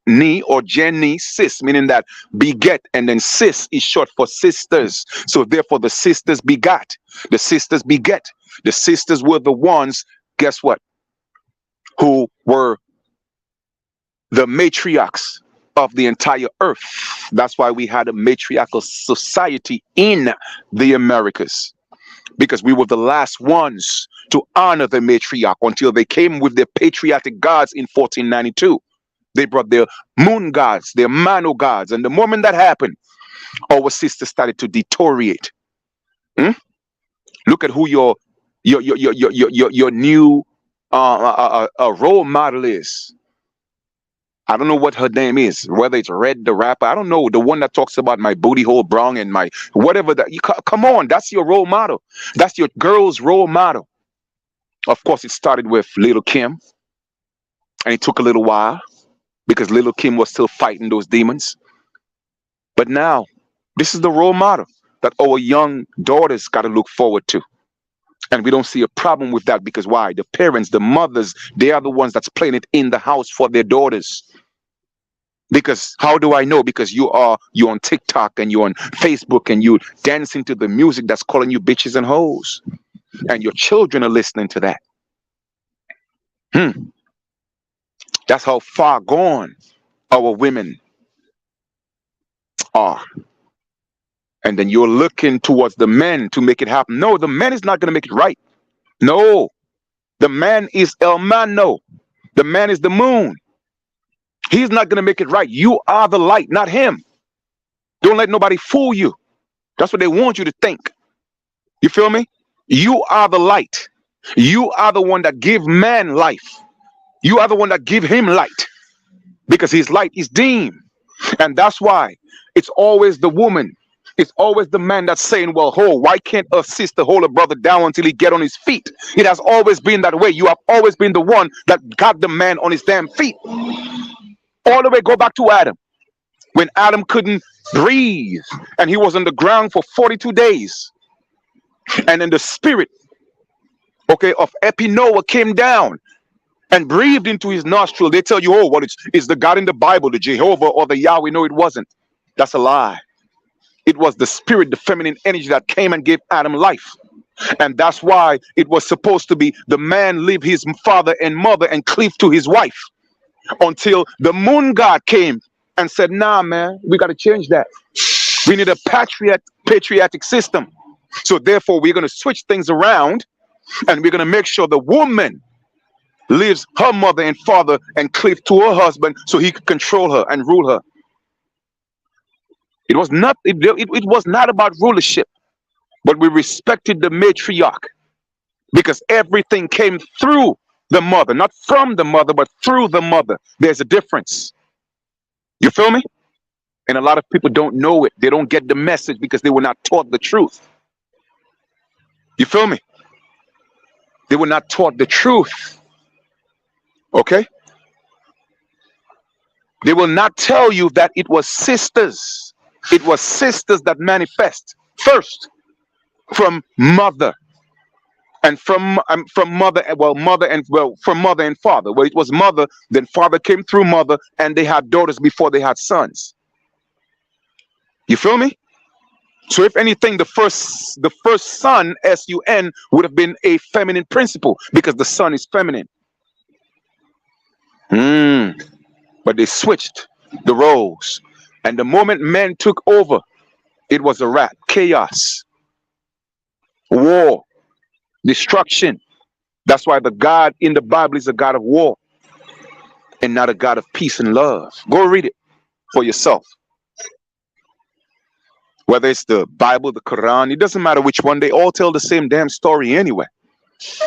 Ni or Jenny sis, meaning that beget, and then sis is short for sisters. So therefore the sisters begat. The sisters beget. The sisters were the ones, guess what? Who were the matriarchs of the entire earth. That's why we had a matriarchal society in the Americas, because we were the last ones to honor the matriarch until they came with their patriotic gods in 1492. They brought their moon gods, their mano gods, and the moment that happened, our sisters started to deteriorate. Look at who your new role model is. I don't know what her name is, whether it's Red the rapper. I don't know, the one that talks about my booty hole brong and my whatever. That come on, that's your role model. That's your girl's role model. Of course, it started with Little Kim, and it took a little while because Little Kim was still fighting those demons. But now, this is the role model that our young daughters got to look forward to. And we don't see a problem with that, because why? The parents, the mothers, they are the ones that's playing it in the house for their daughters. Because how do I know? Because you're on TikTok and you're on Facebook and you dancing to the music that's calling you bitches and hoes. And your children are listening to that. That's how far gone our women are. And then you're looking towards the men to make it happen. No, the man is not going to make it right. No, the man is El Mano. The man is the moon. He's not going to make it right. You are the light, not him. Don't let nobody fool you. That's what they want you to think. You feel me? You are the light. You are the one that give man life. You are the one that give him light, because his light is dim. And that's why it's always the woman. It's always the man that's saying, well, why can't a sister hold a brother down until he get on his feet? It has always been that way. You have always been the one that got the man on his damn feet. All the way, go back to Adam. When Adam couldn't breathe and he was on the ground for 42 days. And then the spirit, okay, of Noah came down and breathed into his nostril. They tell you, it's the God in the Bible, the Jehovah or the Yahweh. No, it wasn't. That's a lie. It was the spirit, the feminine energy that came and gave Adam life. And that's why it was supposed to be the man leave his father and mother and cleave to his wife, until the moon god came and said, nah, man, we got to change that. We need a patriotic system. So therefore, we're going to switch things around, and we're going to make sure the woman leaves her mother and father and cleave to her husband so he could control her and rule her. It was not about rulership, but we respected the matriarch, because everything came through the mother, not from the mother, but through the mother. There's a difference. You feel me? And a lot of people don't know it. They don't get the message because they were not taught the truth. You feel me? They were not taught the truth. Okay? They will not tell you that it was sisters. It was sisters that manifest first from mother, and from mother and father. Well, it was mother, then father came through mother, and they had daughters before they had sons. You feel me? So if anything, the first son, S-U-N, would have been a feminine principle, because the son is feminine. But they switched the roles. And the moment men took over, it was a wrap. Chaos, war, destruction. That's why the God in the Bible is a God of war and not a God of peace and love. Go read it for yourself. Whether it's the Bible, the Quran, it doesn't matter which one, they all tell the same damn story anyway.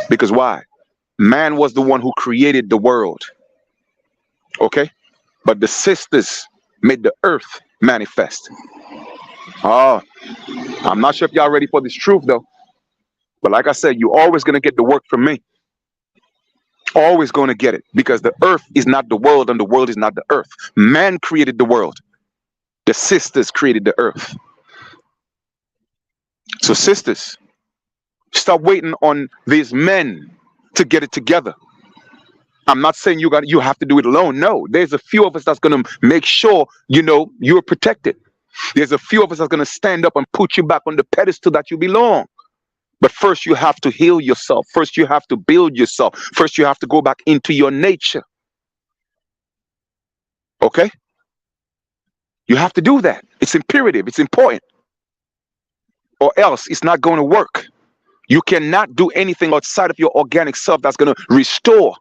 Because why? Man was the one who created the world. Okay? But the sisters made the earth manifest. Oh, I'm not sure if y'all ready for this truth though. But like I said, you're always going to get the work from me. Always going to get it. Because the earth is not the world and the world is not the earth. Man created the world. The sisters created the earth. So sisters, stop waiting on these men to get it together. I'm not saying you have to do it alone. No, there's a few of us that's going to make sure, you're protected. There's a few of us that's going to stand up and put you back on the pedestal that you belong. But first you have to heal yourself. First you have to build yourself. First you have to go back into your nature. Okay? You have to do that. It's imperative. It's important. Or else it's not going to work. You cannot do anything outside of your organic self that's going to restore.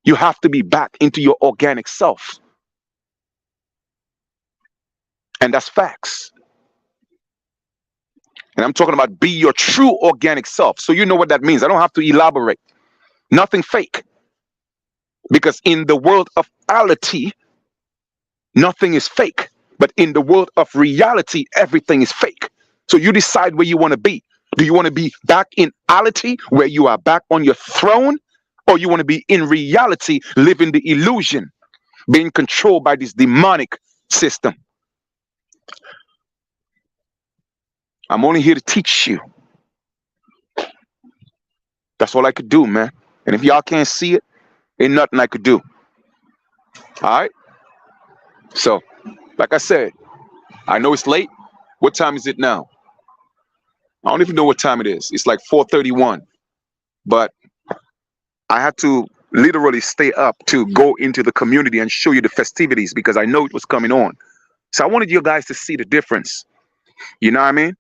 You have to be back into your organic self. And that's facts. And I'm talking about be your true organic self. So you know what that means. I don't have to elaborate. Nothing fake. Because in the world of reality, nothing is fake. But in the world of reality, everything is fake. So you decide where you want to be. Do you want to be back in reality, where you are back on your throne? Or you want to be in reality, living the illusion, being controlled by this demonic system? I'm only here to teach you. That's all I could do, man. And if y'all can't see it, ain't nothing I could do. All right? So, like I said, I know it's late. What time is it now? I don't even know what time it is. It's like 4:31. But I had to literally stay up to go into the community and show you the festivities because I know it was coming on. So I wanted you guys to see the difference. You know what I mean?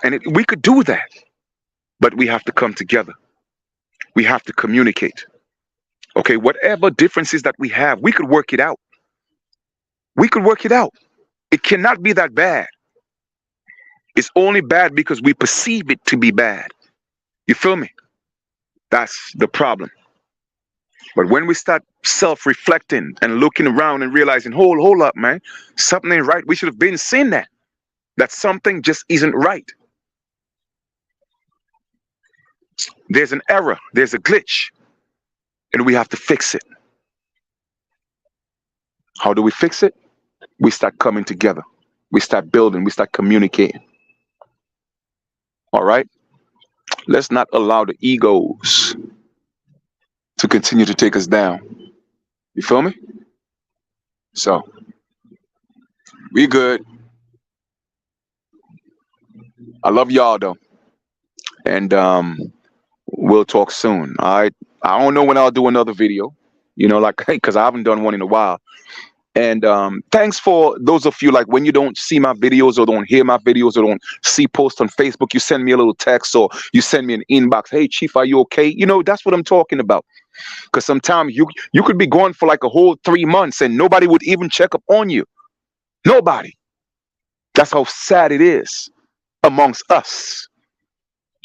And we could do that. But we have to come together. We have to communicate. Okay, whatever differences that we have, we could work it out. We could work it out. It cannot be that bad. It's only bad because we perceive it to be bad. You feel me? That's the problem. But when we start self-reflecting and looking around and realizing, hold up, man, something ain't right. We should have been seeing that something just isn't right. There's an error. There's a glitch. And we have to fix it. How do we fix it? We start coming together. We start building. We start communicating. All right? Let's not allow the egos to continue to take us down. You feel me? So, we good. I love y'all though. And we'll talk soon. All right. I don't know when I'll do another video, because I haven't done one in a while. And thanks for those of you, like when you don't see my videos or don't hear my videos or don't see posts on Facebook, you send me a little text or you send me an inbox. Hey, Chief, are you okay? That's what I'm talking about. Because sometimes you could be gone for like a whole 3 months and nobody would even check up on you. Nobody. That's how sad it is amongst us.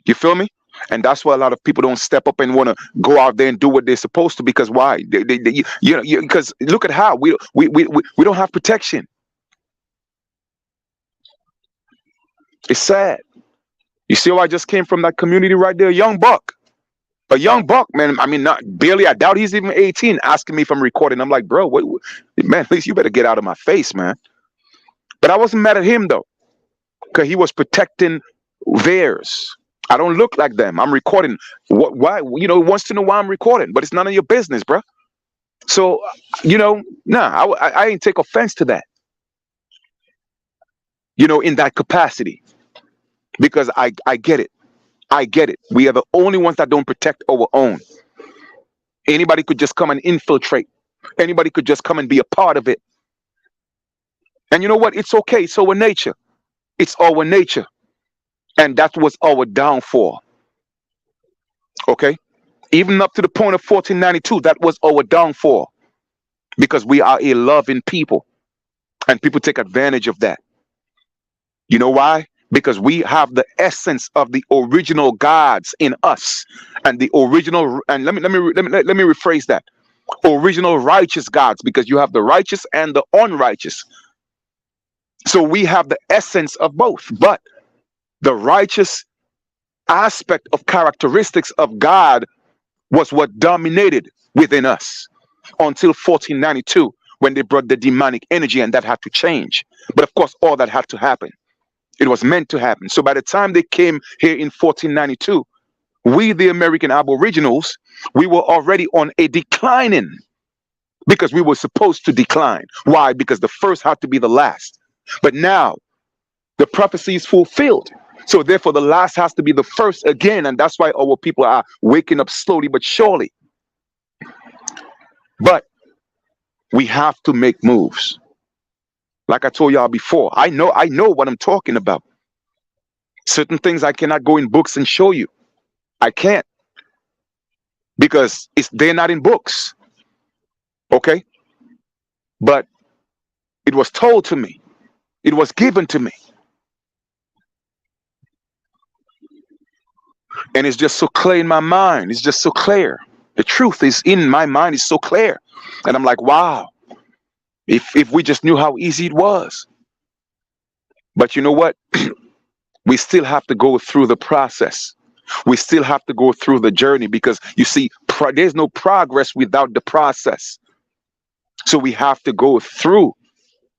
You feel me? And that's why a lot of people don't step up and want to go out there and do what they're supposed to. Because why? Because look at how we don't have protection. It's sad. You see how I just came from that community right there, a young buck, man. I mean, not barely. I doubt he's even 18. Asking me if I'm recording. I'm like, bro, man, please, you better get out of my face, man. But I wasn't mad at him though, because he was protecting theirs. I don't look like them. I'm recording. Why? Wants to know why I'm recording, but it's none of your business, bro. So, I ain't take offense to that. In that capacity, because I get it. I get it. We are the only ones that don't protect our own. Anybody could just come and infiltrate. Anybody could just come and be a part of it. And you know what? It's okay. It's our nature. It's our nature. And that was our downfall. Okay? Even up to the point of 1492, that was our downfall. Because we are a loving people. And people take advantage of that. You know why? Because we have the essence of the original gods in us. And the original, and let me rephrase that. Original righteous gods, because you have the righteous and the unrighteous. So we have the essence of both. But the righteous aspect of characteristics of God was what dominated within us until 1492, when they brought the demonic energy, and that had to change. But of course, all that had to happen. It was meant to happen. So by the time they came here in 1492, we, the American Aboriginals, we were already on a declining, because we were supposed to decline. Why? Because the first had to be the last. But now the prophecy is fulfilled. So therefore the last has to be the first again. And that's why our people are waking up slowly but surely. But we have to make moves. Like I told y'all before, I know what I'm talking about. Certain things I cannot go in books and show you. I can't, because they're not in books. Okay? But it was told to me. It was given to me. And it's just so clear in my mind. It's just so clear. The truth is in my mind. It's so clear. And I'm like, wow. If we just knew how easy it was. But you know what? We still have to go through the process. We still have to go through the journey, because you see, there's no progress without the process. So we have to go through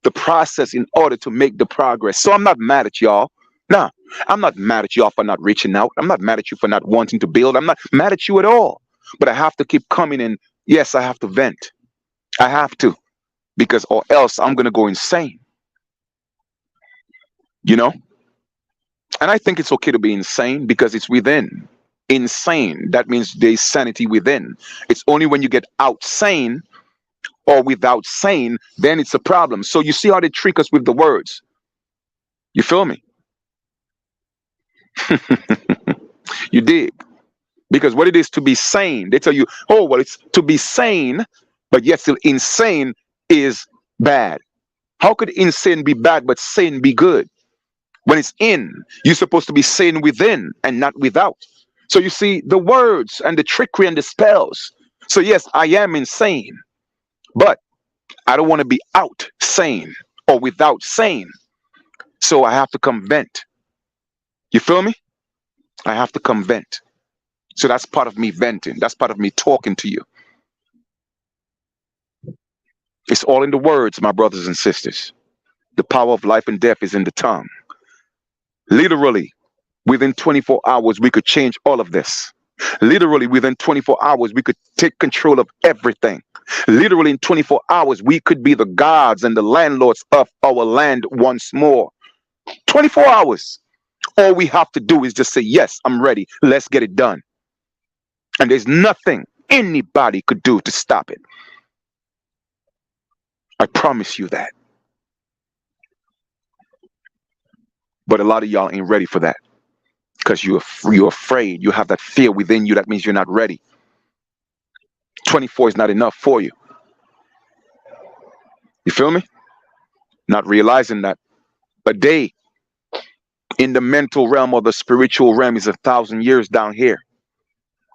the process in order to make the progress. So I'm not mad at y'all. Nah, I'm not mad at y'all for not reaching out. I'm not mad at you for not wanting to build. I'm not mad at you at all. But I have to keep coming in. Yes, I have to vent. I have to, because or else I'm going to go insane. You know? And I think it's okay to be insane, because it's within. Insane. That means there's sanity within. It's only when you get out sane or without sane, then it's a problem. So you see how they trick us with the words. You feel me? You dig? Because what it is to be sane, they tell you, oh, well, it's to be sane, but yet still insane is bad. How could insane be bad, but sane be good? When it's in, you're supposed to be sane within and not without. So you see the words and the trickery and the spells. So yes, I am insane, but I don't want to be out sane or without sane. So I have to come vent. You feel me? I have to come vent. So that's part of me venting. That's part of me talking to you. It's all in the words, my brothers and sisters. The power of life and death is in the tongue. Literally, within 24 hours, we could change all of this. Literally, within 24 hours, we could take control of everything. Literally, in 24 hours, we could be the gods and the landlords of our land once more. 24 hours. All we have to do is just say, yes, I'm ready. Let's get it done. And there's nothing anybody could do to stop it. I promise you that. But a lot of y'all ain't ready for that, because you're afraid. You have that fear within you. That means you're not ready. 24 is not enough for you. You feel me? Not realizing that a day in the mental realm or the spiritual realm is 1,000 years down here.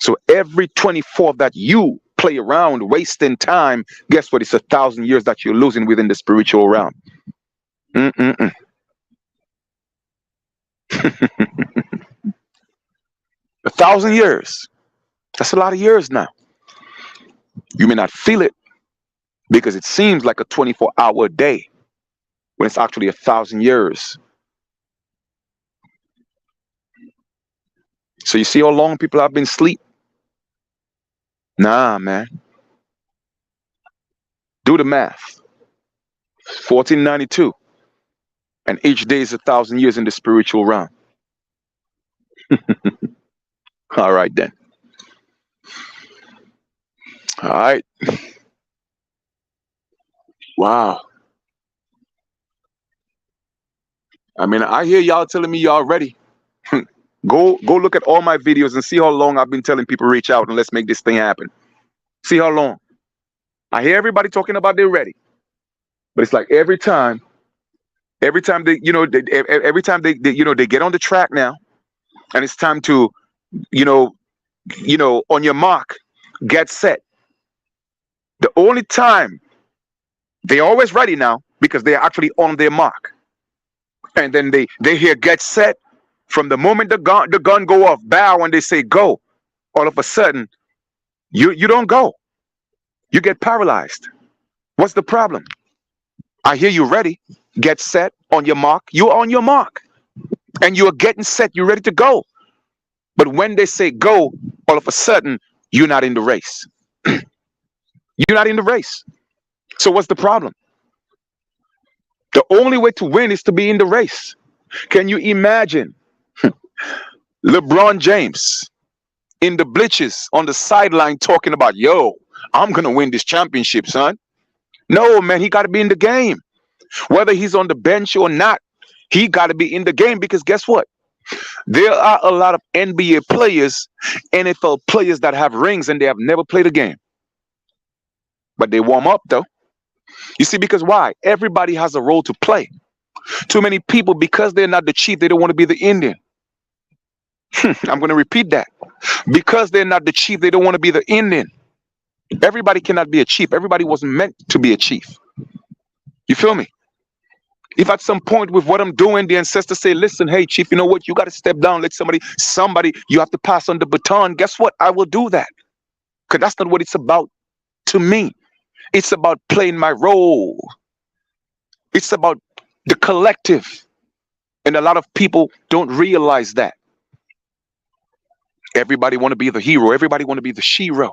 So every 24 that you play around wasting time, guess what? It's 1,000 years that you're losing within the spiritual realm. Mm-mm-mm. 1,000 years. That's a lot of years now. You may not feel it, because it seems like a 24-hour day when it's actually 1,000 years. So you see how long people have been asleep? Nah, man. Do the math. 1492. And each day is 1,000 years in the spiritual realm. All right, then. All right. Wow. I mean, I hear y'all telling me y'all ready. Go look at all my videos and see how long I've been telling people reach out and let's make this thing happen. See how long. I hear everybody talking about they're ready, but it's like every time they, every time they get on the track now, and it's time to, you know, on your mark, get set. The only time they're always ready now because they're actually on their mark, and then they hear get set. From the moment the gun go off, bow, and they say go, all of a sudden you don't go. You get paralyzed. What's the problem? I hear you ready. Get set, on your mark. You're on your mark, and you're getting set. You're ready to go. But when they say go, all of a sudden you're not in the race. You're not in the race. So what's the problem? The only way to win is to be in the race. Can you imagine LeBron James in the bleachers on the sideline talking about, yo, I'm going to win this championship, son? No, man, he got to be in the game. Whether he's on the bench or not, he got to be in the game, because guess what? There are a lot of NBA players, NFL players that have rings and they have never played a game. But they warm up, though. You see, because why? Everybody has a role to play. Too many people, because they're not the chief, they don't want to be the Indian. I'm going to repeat that. Because they're not the chief, they don't want to be the Indian. Everybody cannot be a chief. Everybody wasn't meant to be a chief. You feel me? If at some point with what I'm doing, the ancestors say, listen, hey, chief, you know what? You got to step down. Let somebody, you have to pass on the baton. Guess what? I will do that. Because that's not what it's about to me. It's about playing my role. It's about the collective. And a lot of people don't realize that. Everybody want to be the hero. Everybody want to be the shero.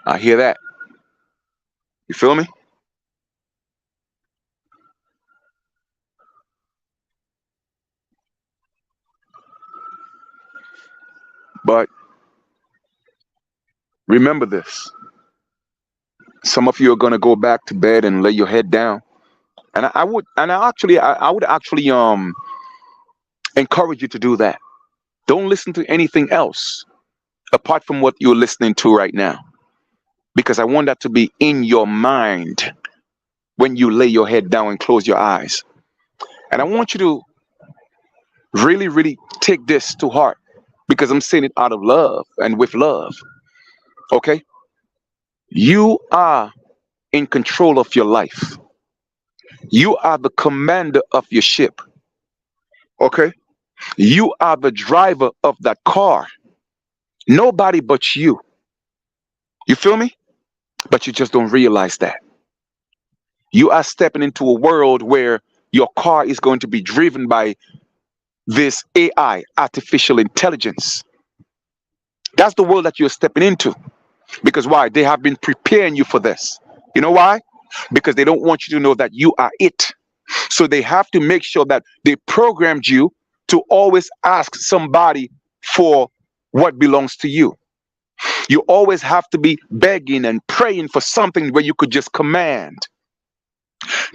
I hear that. You feel me? But remember this. Some of you are gonna go back to bed and lay your head down. And I would actually encourage you to do that. Don't listen to anything else apart from what you're listening to right now. Because I want that to be in your mind when you lay your head down and close your eyes. And I want you to really, really take this to heart, because I'm saying it out of love and with love. Okay? You are in control of your life. You are the commander of your ship. Okay? You are the driver of that car. Nobody but you. You feel me? But you just don't realize that. You are stepping into a world where your car is going to be driven by this AI, artificial intelligence. That's the world that you're stepping into. Because why? They have been preparing you for this. You know why? Because they don't want you to know that you are it. So they have to make sure that they programmed you to always ask somebody for what belongs to you. You always have to be begging and praying for something where you could just command.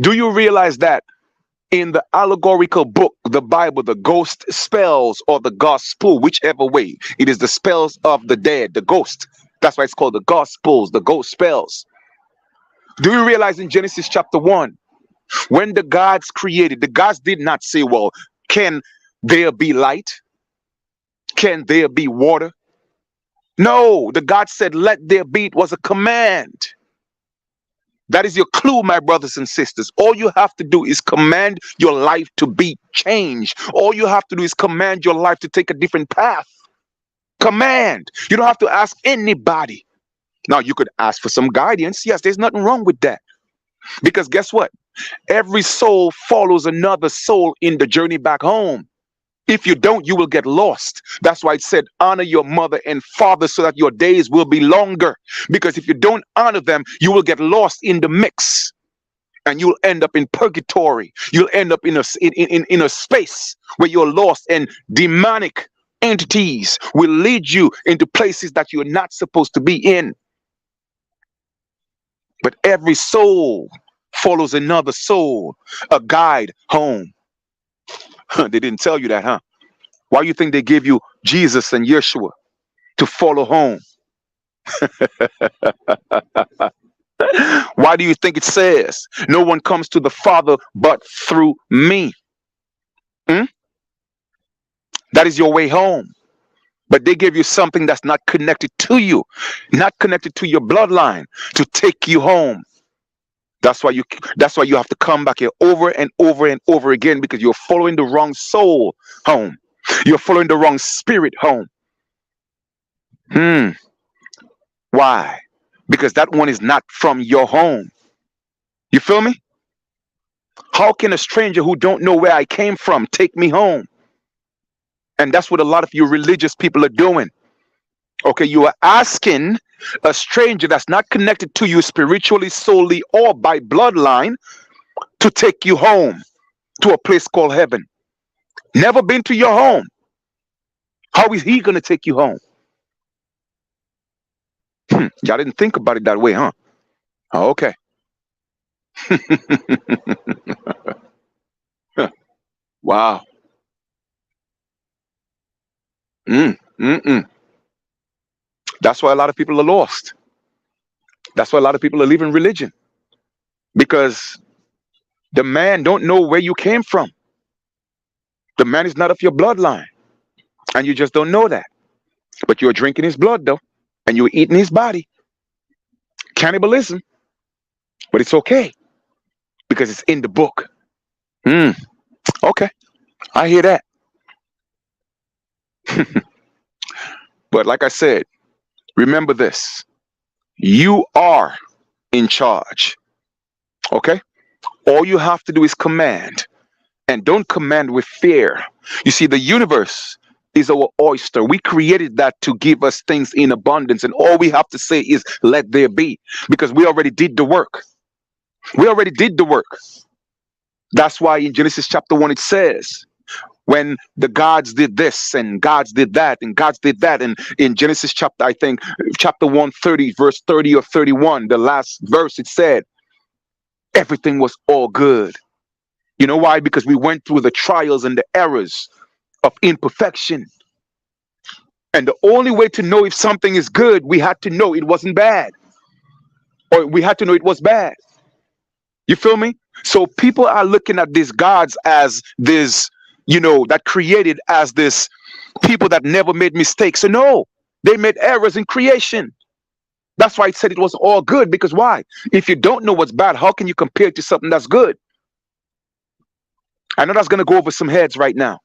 Do you realize that in the allegorical book, the Bible, the ghost spells, or the gospel, whichever way, it is the spells of the dead, the ghost. That's why it's called the gospels, the ghost spells. Do you realize in Genesis chapter 1, when the gods created, the gods did not say, well, can there be light? Can there be water? No, the God said, let there be. It was a command. That is your clue, my brothers and sisters. All you have to do is command your life to be changed. All you have to do is command your life to take a different path. Command. You don't have to ask anybody. Now, you could ask for some guidance. Yes, there's nothing wrong with that. Because guess what? Every soul follows another soul in the journey back home. If you don't, you will get lost. That's why it said, honor your mother and father so that your days will be longer. Because if you don't honor them, you will get lost in the mix. And you'll end up in purgatory. You'll end up in a space where you're lost, and demonic entities will lead you into places that you're not supposed to be in. But every soul follows another soul, a guide home. They didn't tell you that, huh? Why you think they gave you Jesus and Yeshua to follow home? Why do you think it says no one comes to the Father but through me? Hmm? That is your way home. But they give you something that's not connected to you, not connected to your bloodline, to take you home. That's why you have to come back here over and over and over again, because you're following the wrong soul home. You're following the wrong spirit home. Hmm. Why? Because that one is not from your home. You feel me? How can a stranger who don't know where I came from take me home? And that's what a lot of you religious people are doing. Okay, you are asking a stranger that's not connected to you spiritually, solely, or by bloodline to take you home to a place called heaven. Never been to your home. How is he going to take you home? Y'all didn't think about it that way, huh? Okay. Wow. Mm. That's why a lot of people are lost. That's why a lot of people are leaving religion, because the man don't know where you came from. The man is not of your bloodline, and you just don't know that. But you're drinking his blood though, and you're eating his body. Cannibalism, but it's okay because it's in the book. Okay, I hear that. But like I said, remember this: you are in charge. Okay, all you have to do is command, and don't command with fear. You see, the universe is our oyster. We created that to give us things in abundance, and all we have to say is let there be, because we already did the work. We already did the work. That's why in Genesis chapter 1 it says, when the gods did this and gods did that and gods did that, and in Genesis chapter, I think chapter 130 verse 30 or 31, the last verse, it said everything was all good. You know why? Because we went through the trials and the errors of imperfection. And the only way to know if something is good, we had to know it wasn't bad. Or we had to know it was bad. You feel me? So people are looking at these gods as this, that created as this people that never made mistakes. So no, they made errors in creation. That's why it said it was all good. Because why? If you don't know what's bad, how can you compare it to something that's good? I know that's going to go over some heads right now.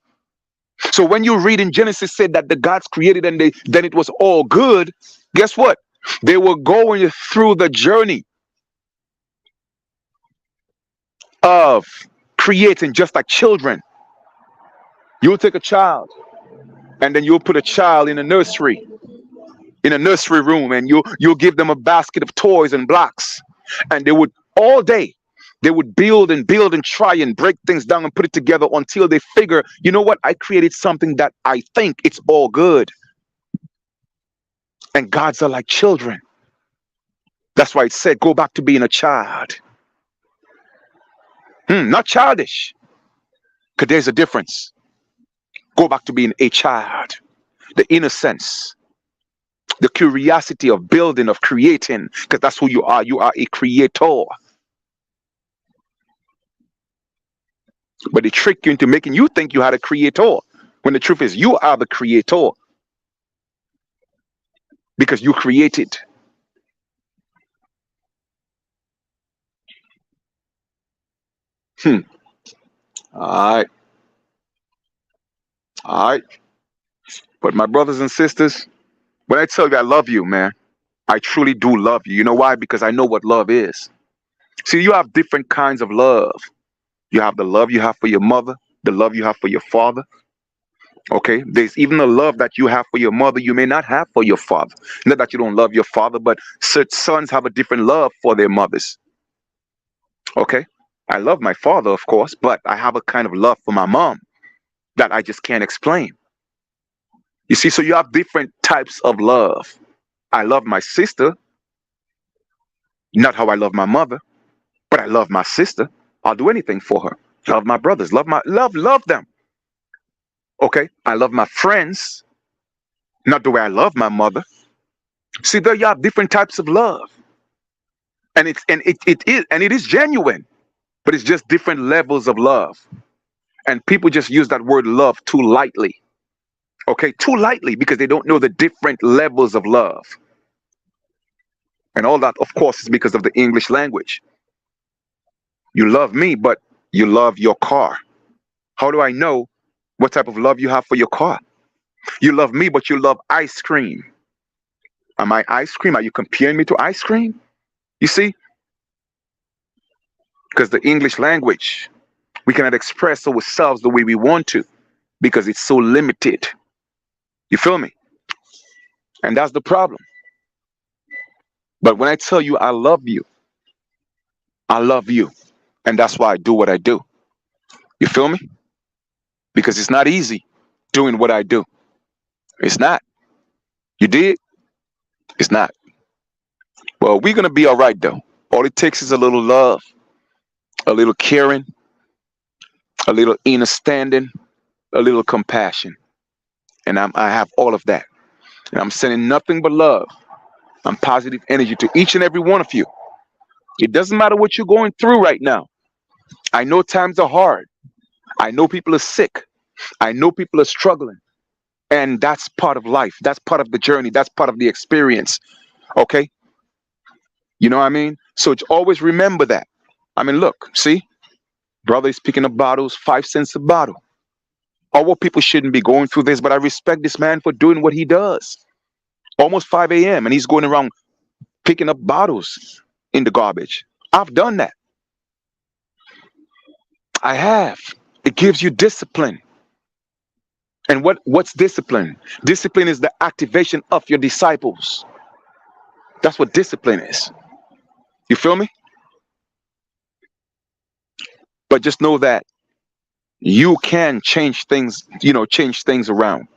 So when you read in Genesis said that the gods created and then it was all good, guess what? They were going through the journey of creating, just like children. You'll take a child and then you'll put a child in a nursery room, and you'll give them a basket of toys and blocks, and they would all day they would build and try and break things down and put it together until they figure, you know what, I created something that I think it's all good. And gods are like children. That's why it said go back to being a child. Not childish, because there's a difference. Go back to being a child. The innocence, the curiosity of building, of creating, because that's who you are. You are a creator. But they trick you into making you think you had a creator, when the truth is you are the creator, because you created. All right. All right. But my brothers and sisters, when I tell you I love you, man, I truly do love you. You know why? Because I know what love is. See, you have different kinds of love. You have the love you have for your mother, the love you have for your father. Okay, there's even a love that you have for your mother you may not have for your father. Not that you don't love your father, but certain sons have a different love for their mothers. Okay, I love my father, of course, but I have a kind of love for my mom that I just can't explain. You see, so you have different types of love. I love my sister, not how I love my mother. But I love my sister. I'll do anything for her. Love my brothers. Love them. Okay. I love my friends. Not the way I love my mother. See, there you have different types of love. And it is genuine, but it's just different levels of love. And people just use that word love too lightly. Okay, too lightly because they don't know the different levels of love. And all that, of course, is because of the English language. You love me, but you love your car. How do I know what type of love you have for your car? You love me, but you love ice cream. Am I ice cream? Are you comparing me to ice cream? You see? Because the English language, we cannot express ourselves the way we want to because it's so limited. You feel me? And that's the problem. But when I tell you I love you, I love you. And that's why I do what I do. You feel me? Because it's not easy doing what I do. It's not. You did? It's not. Well, we're going to be all right, though. All it takes is a little love, a little caring, a little understanding, a little compassion. And I have all of that. And I'm sending nothing but love and positive energy to each and every one of you. It doesn't matter what you're going through right now. I know times are hard. I know people are sick. I know people are struggling. And that's part of life. That's part of the journey. That's part of the experience. Okay? You know what I mean? So always remember that. I mean, look, see? Brother is picking up bottles, 5 cents a bottle. Our people shouldn't be going through this, but I respect this man for doing what he does. Almost 5 a.m. and he's going around picking up bottles in the garbage. I've done that. I have. It gives you discipline. And what's discipline? Discipline is the activation of your disciples. That's what discipline is. You feel me? But just know that you can change things, change things around.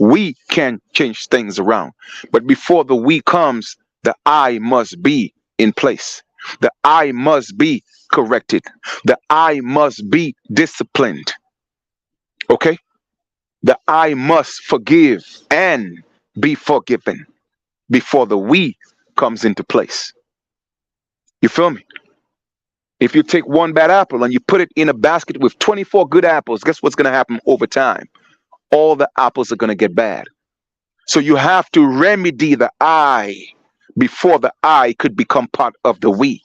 We can change things around. But before the we comes, the I must be in place. The I must be corrected. The I must be disciplined. Okay? The I must forgive and be forgiven before the we comes into place. You feel me? If you take one bad apple and you put it in a basket with 24 good apples, guess what's going to happen over time? All the apples are going to get bad. So you have to remedy the I before the I could become part of the we.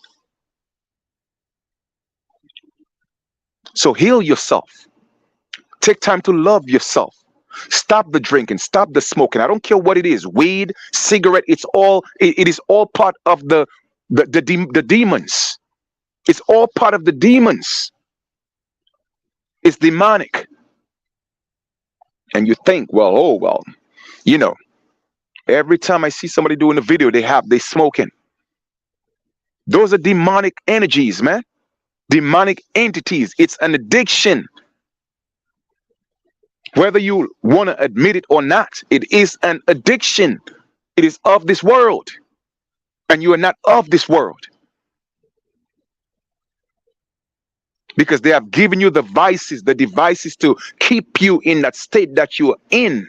So heal yourself. Take time to love yourself. Stop the drinking, stop the smoking. I don't care what it is, weed, cigarette, it is all part of the demons. It's all part of the demons. It's demonic. And you think, well, every time I see somebody doing a video, they smoking. Those are demonic energies, man. Demonic entities. It's an addiction. Whether you want to admit it or not, it is an addiction. It is of this world. And you are not of this world. Because they have given you the devices to keep you in that state that you are in.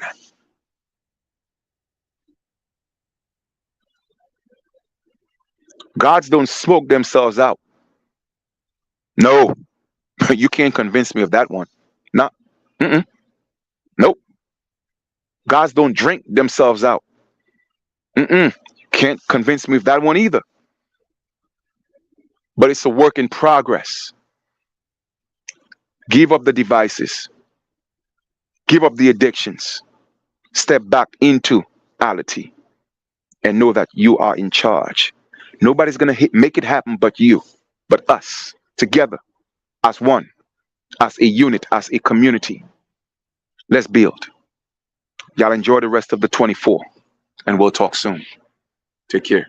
Gods don't smoke themselves out. No, you can't convince me of that one. No, nope. Gods don't drink themselves out. Can't convince me of that one either. But it's a work in progress. Give up the devices. Give up the addictions. Step back into reality and know that you are in charge. Nobody's going to make it happen but you, but us, together, as one, as a unit, as a community. Let's build. Y'all enjoy the rest of the 24, and we'll talk soon. Take care.